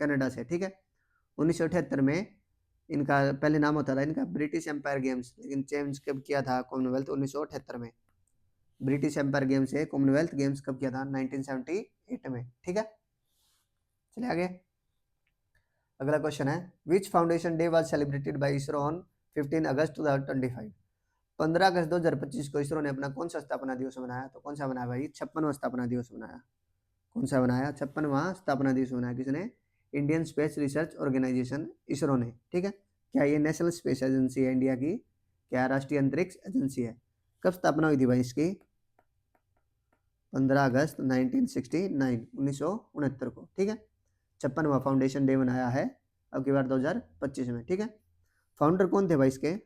कनाडा से, ठीक है। 1978 में इनका पहले नाम होता था इनका ब्रिटिश एम्पायर गेम्स, लेकिन चेंज कब किया था कॉमनवेल्थ? 1978 में। ब्रिटिश एम्पायर गेम्स से कॉमनवेल्थ गेम्स कब किया था? 1978 में, ठीक है। चलिए आगे। अगला क्वेश्चन है, which foundation day was celebrated by ISRO on 15 अगस्त 2025। 15 अगस्त 2025 को इसरो ने अपना कौन सा स्थापना दिवस मनाया? तो कौन सा मनाया भाई? 56वां स्थापना दिवस मनाया। कौन सा बनाया? 56वां स्थापना दिवस बनाया। किसने? Indian space research organisation, ISRO ने, ठीक है। क्या ये नेशनल स्पेस एजेंसी है इंडिया की? क्या राष्ट्रीय अंतरिक्ष एजेंसी है? कब स्थापना हुई थी भाई इसकी? 15 अगस्त 1969 को, ठीक है। 56वां फाउंडेशन डे मनाया है अब की बार 2025 में, ठीक है। फाउंडर कौन थे भाई इसके?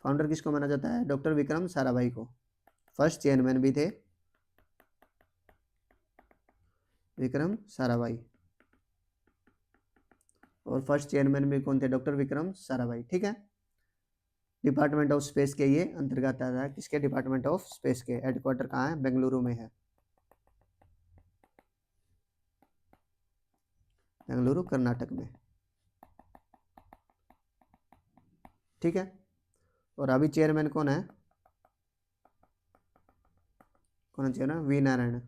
फाउंडर किसको माना जाता है? डॉक्टर विक्रम साराभाई को। फर्स्ट चेयरमैन भी थे विक्रम साराभाई, और फर्स्ट चेयरमैन भी कौन थे? डॉक्टर विक्रम साराभाई, ठीक है। डिपार्टमेंट ऑफ स्पेस के ये अंतर्गत आता है। किसके? डिपार्टमेंट ऑफ स्पेस के। हेडक्वार्टर कहाँ है? बेंगलुरु में है। बेंगलुरु कर्नाटक में, ठीक है। और अभी चेयरमैन कौन है? कौन है chairman? V Narayan.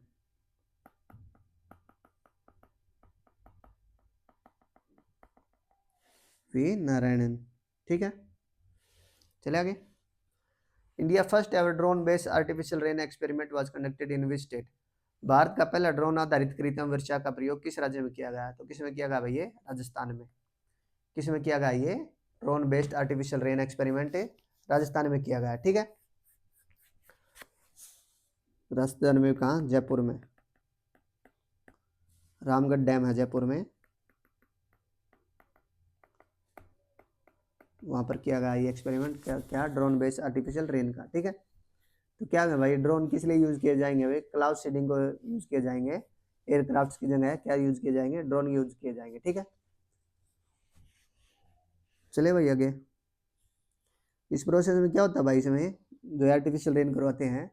V Narayanan. ठीक है, चले आगे। India first ever drone based artificial rain experiment was conducted in which state. Bharat का पहला ड्रोन आधारित कृत्रिम वर्षा का प्रयोग किस राज्य में किया गया? तो किसमें किया गया भाई? ये राजस्थान में। किसमें किया गया? ये drone based artificial rain experiment Rajasthan में किया गया। ठीक है, राजस्थान में कहाँ? जयपुर में। रामगढ़ डैम है जयपुर में, वहाँ पर किया गया ये एक्सपेरिमेंट। क्या? ड्रोन बेस्ड आर्टिफिशियल रेन का। ठीक है, तो क्या है भाई, ड्रोन किस लिए यूज़ किए जाएंगे भाई? क्लाउड सीडिंग को यूज़ किए जाएंगे। एयरक्राफ्ट की जगह क्या यूज़ किए जाएंगे? ड्रोन यूज़ किए जाएंगे। ठीक है, चले भाई आगे। इस प्रोसेस में क्या होता है भाई? इसमें जो आर्टिफिशियल रेन करवाते हैं,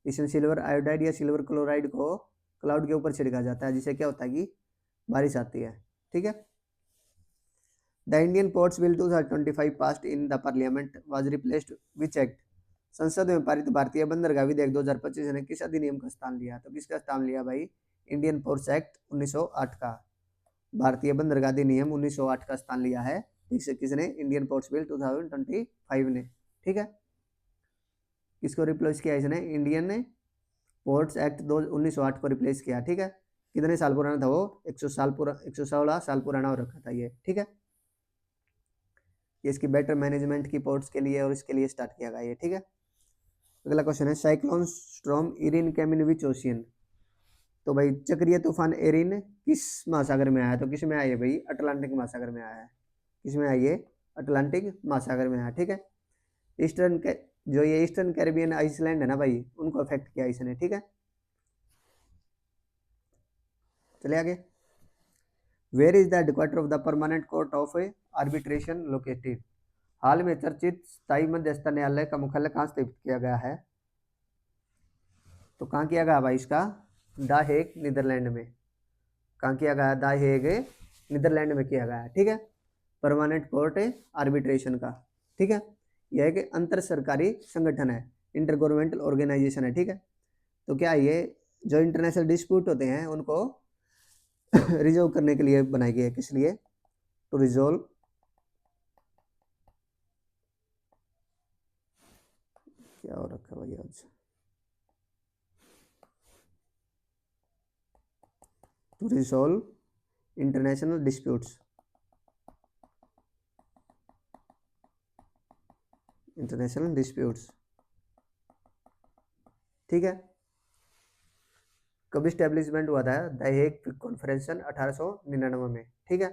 इसमें सिल्वर आयोडाइड या सिल्वर क्लोराइड को क्लाउड के ऊपर छिड़का जाता है, जिससे क्या होता है कि बारिश आती है। ठीक है, the Indian ports bill 2025 passed in the parliament was replaced which act. संसद में पारित भारतीय बंदरगाह विधेयक 2025 ने किस अधिनियम का स्थान लिया? तो किसका स्थान लिया भाई? इंडियन पोर्ट्स एक्ट 1908 का। भारतीय बंदरगाह अधिनियम 1908 का स्थान लिया है। किसने? इंडियन पोर्ट्स बिल 2025 ने। ठीक है, किसको रिप्लेस किया इसने? इंडियन पोर्ट्स एक्ट 1908 को रिप्लेस किया। ठीक है, कितने साल पुराना था वो? 116 साल पुराना हो रखा था ये। ठीक है, ये इसकी बेटर मैनेजमेंट की पोर्ट्स के लिए और इसके लिए स्टार्ट किया गया ये। ठीक है, अगला क्वेश्चन है, साइक्लोन स्टॉर्म इरिन केम इन विच ओशियन। तो भाई चक्रीय तूफान एरिन किस महासागर में आया? तो किस में आया भाई? अटलांटिक महासागर में आया है। किस में आई? ये अटलांटिक महासागर में आया। ठीक है, जो ये ईस्टर्न कैरिबियन आइसलैंड है ना भाई, उनको अफेक्ट किया इसने। ठीक है, चले आगे। Where is the headquarter of the Permanent Court of Arbitration located. हाल में चर्चित स्थायी मध्यस्थ न्यायालय का मुख्यालय कहाँ स्थापित किया गया है? तो कहाँ किया गया भाई इसका? द हेग, नीदरलैंड में। कहाँ किया गया? द हेग, नीदरलैंड में किया गया है। ठीक है, परमानेंट कोर्ट आर्बिट्रेशन का। ठीक है, यह एक अंतर सरकारी संगठन है, इंटर गवर्नमेंटल ऑर्गेनाइजेशन है। ठीक है, तो क्या ये जो इंटरनेशनल डिस्प्यूट होते हैं उनको रिजोल्व करने के लिए बनाई गई है। किस लिए? टू रिजोल्व, क्या हो रखा है भाई आज? To resolve international disputes, international disputes. ठीक है, कब स्टैब्लिशमेंट हुआ था? द हेग कॉन्फ्रेंशन 1899 में। ठीक है,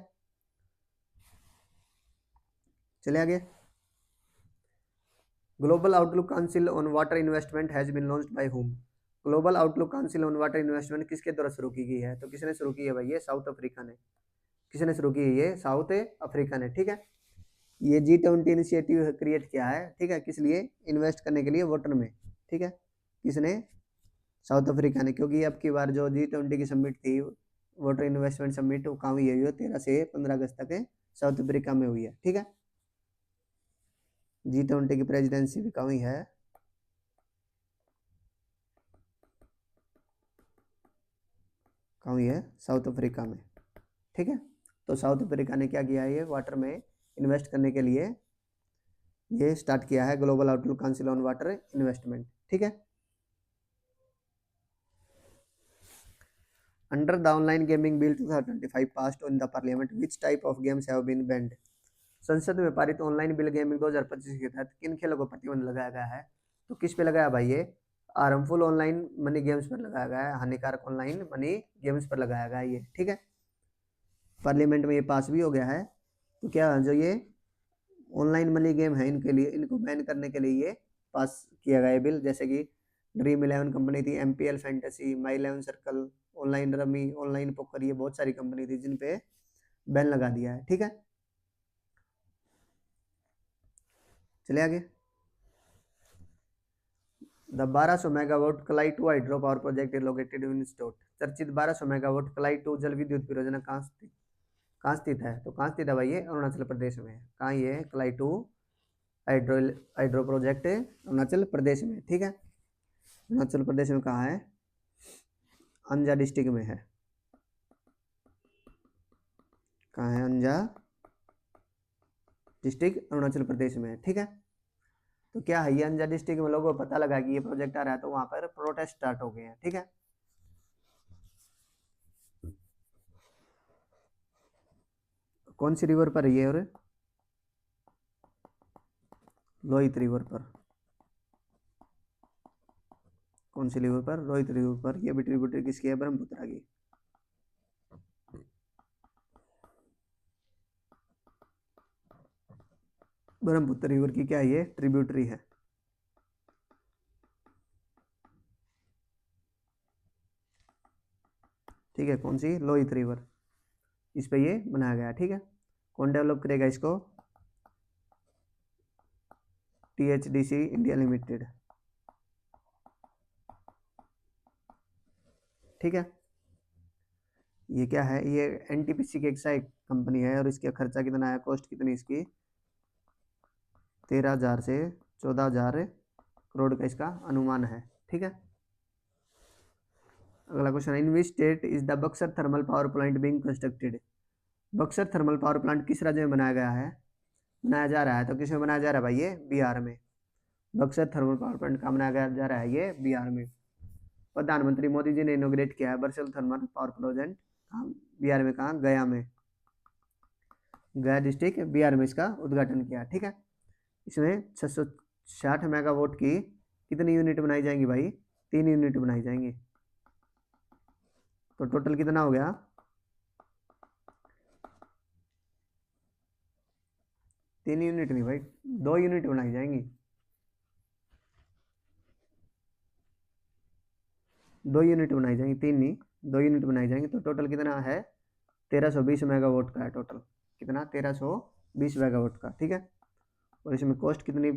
चले आगे। Global outlook council on water investment has been launched by whom. Global outlook council on water investment किसके द्वारा शुरू की गई है? तो किसने शुरू की है भाई? ये साउथ अफ्रीका ने। किसने शुरू की है? ये साउथ अफ्रीका ने। ठीक है, ये G20 इनिशिएटिव क्रिएट किया है। ठीक है, किस लिए? इन्वेस्ट करने के लिए वाटर में। ठीक है, किसने? साउथ अफ्रीका ने, क्योंकि अब की बार जो G20 की समिट थी, वाटर इन्वेस्टमेंट समिट, वो कहाँ हुई है? 13 से 15 अगस्त तक साउथ अफ्रीका में हुई है। ठीक है, G20 की प्रेसिडेंसी भी कहाँ हुई है? कहाँ हुई है? साउथ अफ्रीका में। ठीक है, तो साउथ अफ्रीका ने क्या किया है? ये वाटर में इन्वेस्ट करने के लिए ये स्टार्ट किया है global outlook council on water investment. ठीक है, under the online gaming bill 2025 passed in the parliament which type of games have been banned. संसद में पारित ऑनलाइन बिल गेमिंग 2025 के तहत किन खेलों को प्रतिबंध लगाया गया है? तो किस पे लगाया भाई? ये हार्मफुल ऑनलाइन मनी गेम्स पर लगाया गया है, हानिकारक ऑनलाइन मनी गेम्स पर लगाया गया है ये। ठीक है, पार्लियामेंट में ये पास भी हो गया है। तो क्या जो ये ऑनलाइन मनी गेम है, इनके लिए, इनको बैन करने के लिए ये पास किया गया है बिल। जैसे कि ड्रीम 11 कंपनी थी, MPL फैंटेसी, माई 11 circle, online rummy, online poker, ये बहुत सारी कंपनी थी जिन पे बैन लगा दिया है। ठीक है, चले आगे। द 1200 मेगावाट कलाई 2 hydro power project is located in state. चर्चित 1200 मेगावाट कलाई 2 जल विद्युत परियोजना कहाँ स्थित है? तो कहाँ स्थित है भाई? ये अरुणाचल प्रदेश में। कहाँ? ये कलाई 2 hydro hydro project Arunachal Pradesh में। ठीक है, अरुणाचल प्रदेश में कहाँ है? अंजा डिस्ट्रिक्ट में है। कहाँ है? अंजा डिस्ट्रिक्ट अरुणाचल प्रदेश में है, ठीक है। तो क्या है, ये अंजा डिस्ट्रिक्ट में लोगों को पता लगा कि ये प्रोजेक्ट आ रहा है, तो वहां पर प्रोटेस्ट स्टार्ट हो गए हैं, ठीक है। कौन सी रिवर पर है ये, और लोहित रिवर पर। कौन सी रिवर पर, रोहित रिवर पर। ये भी ट्रिब्यूटरी किसकी है, ब्रह्मपुत्र की। ब्रह्मपुत्र रिवर की क्या है, ये ट्रिब्यूटरी है। ठीक है, कौन सी, लोहित रिवर, इस पे ये बनाया गया, ठीक है। कौन डेवलप करेगा इसको, THDC इंडिया लिमिटेड, ठीक है। ये क्या है, ये NTPC की एक कंपनी है, और इसका खर्चा कितना है, कॉस्ट कितनी इसकी, 13,000 से 14,000 करोड़ का इसका अनुमान है, ठीक है। अगला question, in which state is the Buxar thermal power plant being constructed. Buxar thermal power plant किस राज्य में बनाया गया है, बनाया जा रहा है, तो किस में बनाया जा रहा है भाई, ये बिहार में। बक्सर थर्मल पावर प्लांट का बनाया जा रहा है, ये बिहार में। प्रधानमंत्री मोदी जी ने इनोग्रेट किया है Buxar thermal power project, Bihar में, कहाँ, गया में। गया डिस्ट्रिक्ट बिहार में इसका उद्घाटन किया, ठीक है। इसमें 660 मेगावाट की कितनी यूनिट बनाई जाएंगी भाई, 3 यूनिट बनाई जाएंगी। तो टोटल कितना हो गया, 3 यूनिट नहीं भाई, 2 यूनिट बनाई जाएंगी, 2 यूनिट बनाई जाएंगी, 3 नहीं, 2 यूनिट बनाई जाएंगी। तो टोटल कितना है, 1320 मेगावाट का है टोटल। कितना, 1320 मेगावाट का, ठीक है। और इसमें कॉस्ट कितनी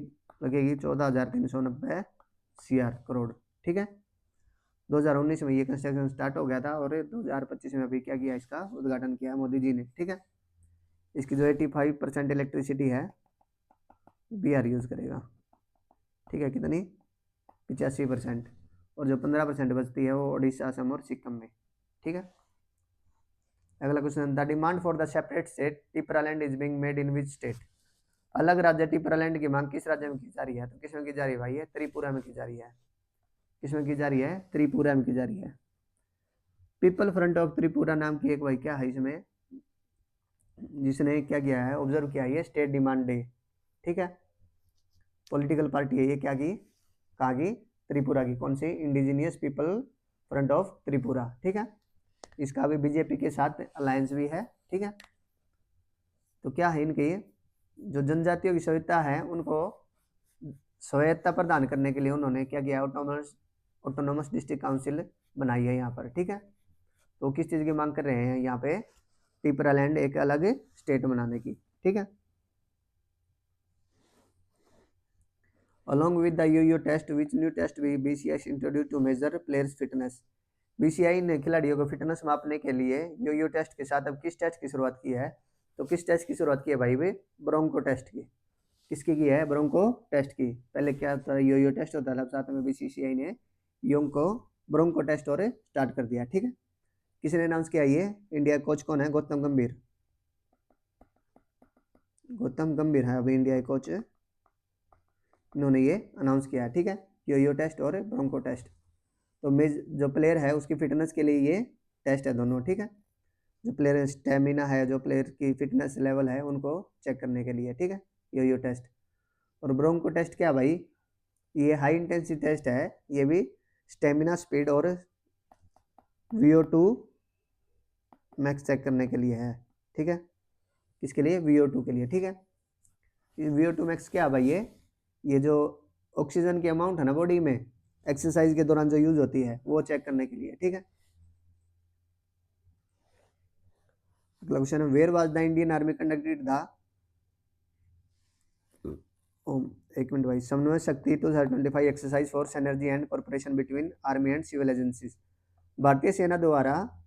लगेगी, 14,390 करोड़, ठीक है। 2019 में ये कंस्ट्रक्शन स्टार्ट हो गया था, और 2025 में अभी क्या किया, इसका उद्घाटन किया मोदी जी ने, ठीक है। इसकी जो 85% इलेक्ट्रिसिटी है बिहार यूज करेगा, ठीक है। कितनी, 85%। और जो 15% बचती है वो उड़ीसा, असम और सिक्किम में, ठीक है। अगला question, the demand for the separate state Tipraland is being made in which state. अलग राज्य टिपरालैंड की मांग किस राज्य में की जा रही है, तो किसमें की जा रही है भाई, ये त्रिपुरा में की जा रही है। किसमें की जा रही है, त्रिपुरा में की जा रही है। पीपल फ्रंट ऑफ त्रिपुरा नाम की एक भाई क्या है इसमें, जिसने क्या किया है, ऑब्जर्व किया है ये स्टेट डिमांड डे, ठीक है। पॉलिटिकल पार्टी है ये, क्या की, कहाँ की, त्रिपुरा की। कौन सी, Indigenous People Front of Tripura, ठीक है। इसका भी बीजेपी के साथ अलायंस भी है, ठीक है। तो क्या है इनकी, जो जनजातियों की सभ्यता है उनको स्वायत्ता प्रदान करने के लिए उन्होंने क्या किया, ऑटोनोमस डिस्ट्रिक्ट काउंसिल बनाई है यहाँ पर, ठीक है। तो किस चीज़ की मांग कर रहे हैं यहाँ पे, टिपरालैंड एक अलग स्टेट बनाने की, ठीक है। Along with the yo-yo test, which new test we BCI introduced to measure players fitness। BCI ने खिलाड़ियों को फिटनेस मापने के लिए यो-यो टेस्ट के साथ अब किस टेस्ट की शुरुआत की है, तो किस टेस्ट की शुरुआत की है भाई, वे ब्रोंको टेस्ट की। किसकी की है, ब्रोंको टेस्ट की। पहले क्या था, यो-यो टेस्ट होता था, साथ में BCCI ने योंको ब्रोंको टेस्ट और स्टार्ट कर दिया, ठीक है। किसने अनाउंस किया ये, इंडिया कोच कौन है, गौतम गंभीर। गौतम गंभीर है अभी इंडिया कोच, इन्होंने ये अनाउंस किया है, ठीक है। यो-यो टेस्ट और ब्रोंको टेस्ट। तो मेज जो प्लेयर है उसकी फिटनेस के लिए ये टेस्ट है दोनों, ठीक है। जो प्लेयर स्टेमिना है, जो प्लेयर की फिटनेस लेवल है, उनको चेक करने के लिए, ठीक है, यो टेस्ट। और ब्रोंको टेस्ट क्या भाई, ये हाई इंटेंसिटी टेस्ट है, ये भी स्टेमिना, स्पीड और VO2 मैक्स चेक करने के लिए है, ठीक है। किसके लिए, VO2 के लिए, ठीक है। VO2 मैक्स क्या भाई, ये जो ऑक्सीजन की अमाउंट है ना बॉडी में एक्सरसाइज के दौरान जो यूज होती है वो चेक करने के लिए, ठीक है। अगला क्वेश्चन है, where was the Indian army conducted the, एक मिनट भाई, Samanvay Shakti 2025 exercise for synergy and corporation between army and civil agencies. भारतीय सेना द्वारा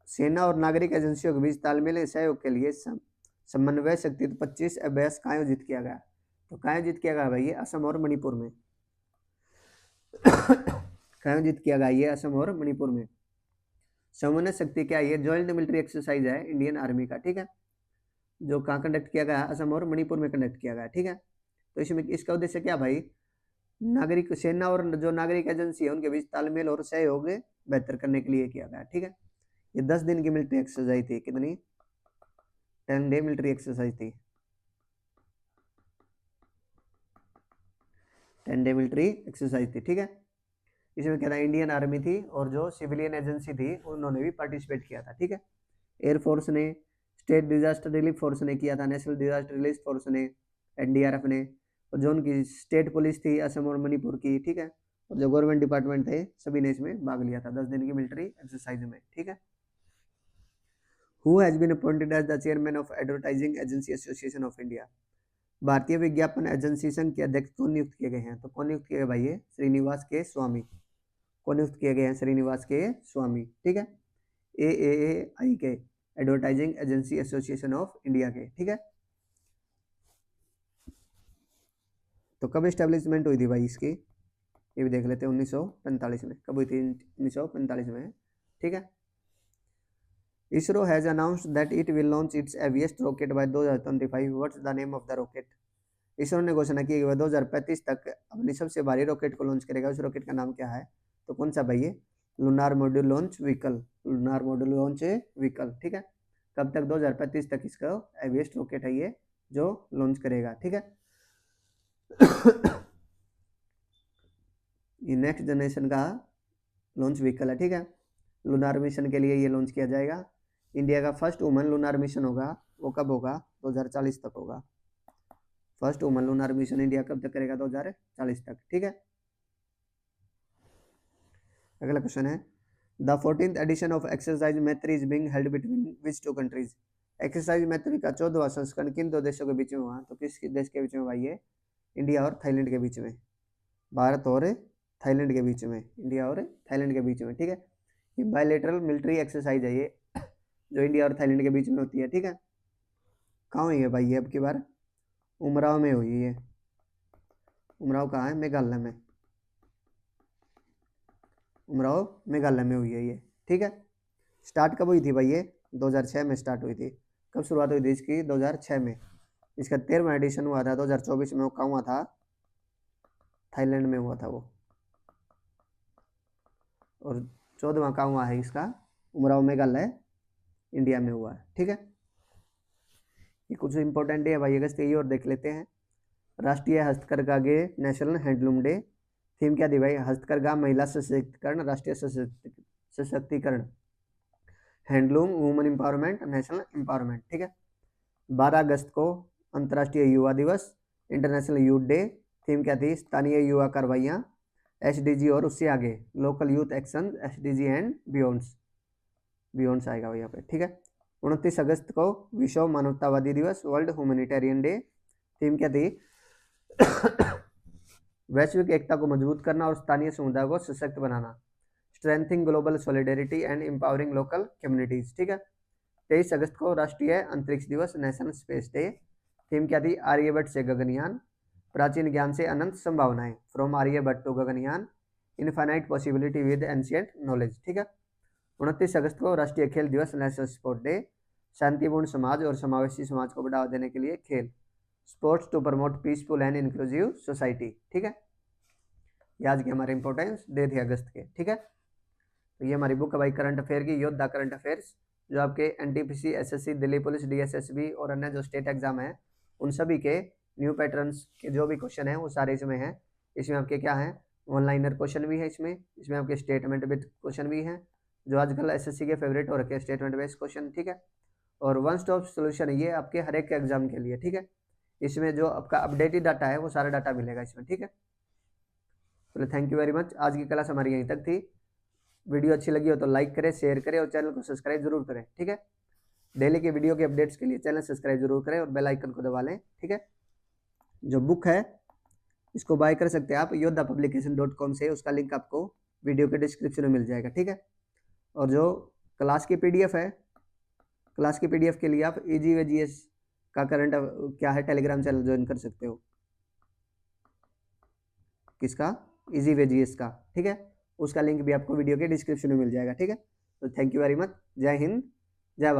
सेना और नागरिक एजेंसियों के बीच तालमेल सहयोग के लिए समन्वय शक्ति 25 अभ्यास कहाँ आयोजित किया गया, तो कहाँ आयोजित किया गया भाई, ये असम और मणिपुर में। कहाँ आयोजित किया गया ये, असम और मणिपुर में। समन्वय शक्ति क्या है, ये जॉइंट मिलिट्री एक्सरसाइज है इंडियन आर्मी का, ठीक है। जो कहाँ कंडक्ट किया गया है, असम और मणिपुर में कंडक्ट किया गया है, ठीक है। तो इसमें इसका उद्देश्य क्या भाई, नागरिक सेना और जो नागरिक एजेंसी है उनके बीच तालमेल और सहयोग बेहतर करने के लिए किया गया, ठीक है। ये 10 दिन की मिलिट्री एक्सरसाइज थी, कितनी, 10 डे मिलिट्री एक्सरसाइज थी, 10 डे मिलिट्री एक्सरसाइज थी, ठीक है। इसमें क्या था, इंडियन आर्मी थी और जो सिविलियन एजेंसी थी उन्होंने भी पार्टिसिपेट किया था, ठीक है। एयरफोर्स ने, स्टेट डिजास्टर रिलीफ फोर्स ने किया था, नेशनल डिजास्टर रिलीफ फोर्स ने, एनडीआरएफ ने, और जो उनकी स्टेट पुलिस थी असम और मणिपुर की, ठीक है, और जो गवर्नमेंट डिपार्टमेंट थे सभी ने इसमें भाग लिया था 10 दिन की मिलिट्री एक्सरसाइज में, ठीक है। Who has been appointed as the chairman of advertising agency association of India. भारतीय विज्ञापन एजेंसी संघ के अध्यक्ष कौन नियुक्त किए गए हैं, तो कौन नियुक्त किए गए भाई, ये श्रीनिवास के स्वामी, कौन नियुक्त किए गए हैं, श्रीनिवास के स्वामी, ठीक है। AAAI के, advertising agency association of India के, ठीक है। तो कब एस्टेब्लिशमेंट हुई थी भाई इसकी, ये भी देख लेते हैं, 1945 में। कब हुई थी, 1945 में, ठीक है। ISRO has announced that it will launch its heaviest rocket by 2025, what's the name of the rocket. ISRO ने घोषणा की कि वह 2035 तक अपनी सबसे भारी रॉकेट को लॉन्च करेगा, उस रॉकेट का नाम क्या है, तो कौन सा भाई, lunar module launch vehicle, lunar module launch vehicle, ठीक है। कब तक, 2035 तक इसका हेवीएस्ट रॉकेट है ये जो लॉन्च करेगा, ठीक है। ये नेक्स्ट जनरेशन का लॉन्च व्हीकल है, ठीक है। लूनार मिशन के लिए ये लॉन्च किया जाएगा। इंडिया का फर्स्ट वुमन लूनार मिशन होगा, वो कब होगा, 2040 तक होगा। First woman lunar mission India कब तक करेगा, 2040 तक, ठीक है। अगला क्वेश्चन है, the 14th edition of exercise Maitree is being held between which two countries. Exercise Maitree का 14वां संस्करण किन दो देशों के बीच में हुआ, तो किस देश के बीच में भाई, ये इंडिया और थाईलैंड के बीच में, भारत और थाईलैंड के बीच में, इंडिया और थाईलैंड के बीच में, ठीक है। ये बायलैटरल मिलिट्री एक्सरसाइज है ये, जो इंडिया और थाईलैंड के बीच में होती है, ठीक है। कहाँ हुई है भाई ये, अब की बार उमराव में हुई है, उमराव कहाँ है, मेघालय में, उमराव मेघालय में हुई है ये, ठीक है। स्टार्ट कब हुई थी भाई ये, 2006 में स्टार्ट हुई थी। कब शुरुआत हुई थी इसकी, 2006 में। इसका 13वां एडिशन हुआ था 2024 में, वो कहाँ हुआ था, थाईलैंड में हुआ था वो। और 14वां कहाँ हुआ है इसका, उमराव मेघालय इंडिया में हुआ है, ठीक है। ये कुछ इंपॉर्टेंट डे है भाई अगस्त ये और देख लेते हैं। राष्ट्रीय हस्तकरघा day, national handloom day. Theme क्या थी भाई, हस्तकरघा महिला सशक्तिकरण, राष्ट्रीय सशक्तिकरण, handloom woman empowerment, national empowerment, ठीक है। 12 अगस्त को अंतर्राष्ट्रीय युवा दिवस, इंटरनेशनल यूथ डे। थीम क्या थी, स्थानीय युवा कार्रवाइयाँ, SDG और उससे आगे, local youth action, SDG and beyonds आएगा भाई यहाँ पे, ठीक है। 29 अगस्त को विश्व मानवतावादी दिवस, वर्ल्ड ह्यूमैनिटेरियन डे। थीम क्या थी, वैश्विक एकता को मजबूत करना और स्थानीय समुदाय को सशक्त बनाना, strengthening global solidarity and empowering local communities, ठीक है। 23 अगस्त को राष्ट्रीय अंतरिक्ष दिवस, नेशनल स्पेस डे। थीम क्या थी, आर्यभट्ट से गगनयान, प्राचीन ज्ञान से अनंत संभावनाएं, from Aryabhata to Gaganyaan, infinite possibility with ancient knowledge, ठीक है। 29 अगस्त को राष्ट्रीय खेल दिवस, नेशनल स्पोर्ट डे, शांतिपूर्ण समाज और समावेशी समाज को बढ़ावा देने के लिए खेल, sports to promote peaceful and inclusive society, ठीक है। ये आज के हमारे इंपॉर्टेंस डे थे अगस्त के, ठीक है। तो ये हमारी बुक है भाई करंट अफेयर की, योद्धा करंट अफेयर्स, जो आपके NTPC, SSC, Delhi police, DSSB और अन्य जो स्टेट एग्जाम है उन सभी के न्यू पैटर्न्स के जो भी क्वेश्चन है वो सारे इसमें हैं। इसमें आपके क्या है, वन लाइनर क्वेश्चन भी है इसमें आपके स्टेटमेंट बेस्ड क्वेश्चन भी हैं, जो आजकल SSC के फेवरेट हो रखे हैं, स्टेटमेंट बेस्ड क्वेश्चन, ठीक है। और वन स्टॉप सोल्यूशन ये आपके हर एक एग्जाम के लिए, ठीक है। इसमें जो आपका अपडेटेड डाटा है वो सारा डाटा मिलेगा इसमें, ठीक है। चलो थैंक यू वेरी मच, आज की क्लास हमारी यहीं तक थी। वीडियो अच्छी लगी हो तो लाइक करें, शेयर करें और चैनल को सब्सक्राइब जरूर करें, ठीक है। डेली के वीडियो के अपडेट्स के लिए चैनल सब्सक्राइब जरूर करें और बेल आइकन को दबा लें, ठीक है। जो बुक है इसको बाय कर सकते हैं आप yoddhapublication.com से, उसका लिंक आपको वीडियो के डिस्क्रिप्शन में मिल जाएगा, ठीक है। और जो क्लास की PDF है, क्लास की PDF के लिए आप EasyWayGS का करंट क्या है टेलीग्राम चैनल ज्वाइन कर सकते हो, किसका, EasyWayGS का, ठीक है। उसका लिंक भी आपको वीडियो के डिस्क्रिप्शन में मिल जाएगा, ठीक है। तो थैंक यू वेरी मच, जय हिंद,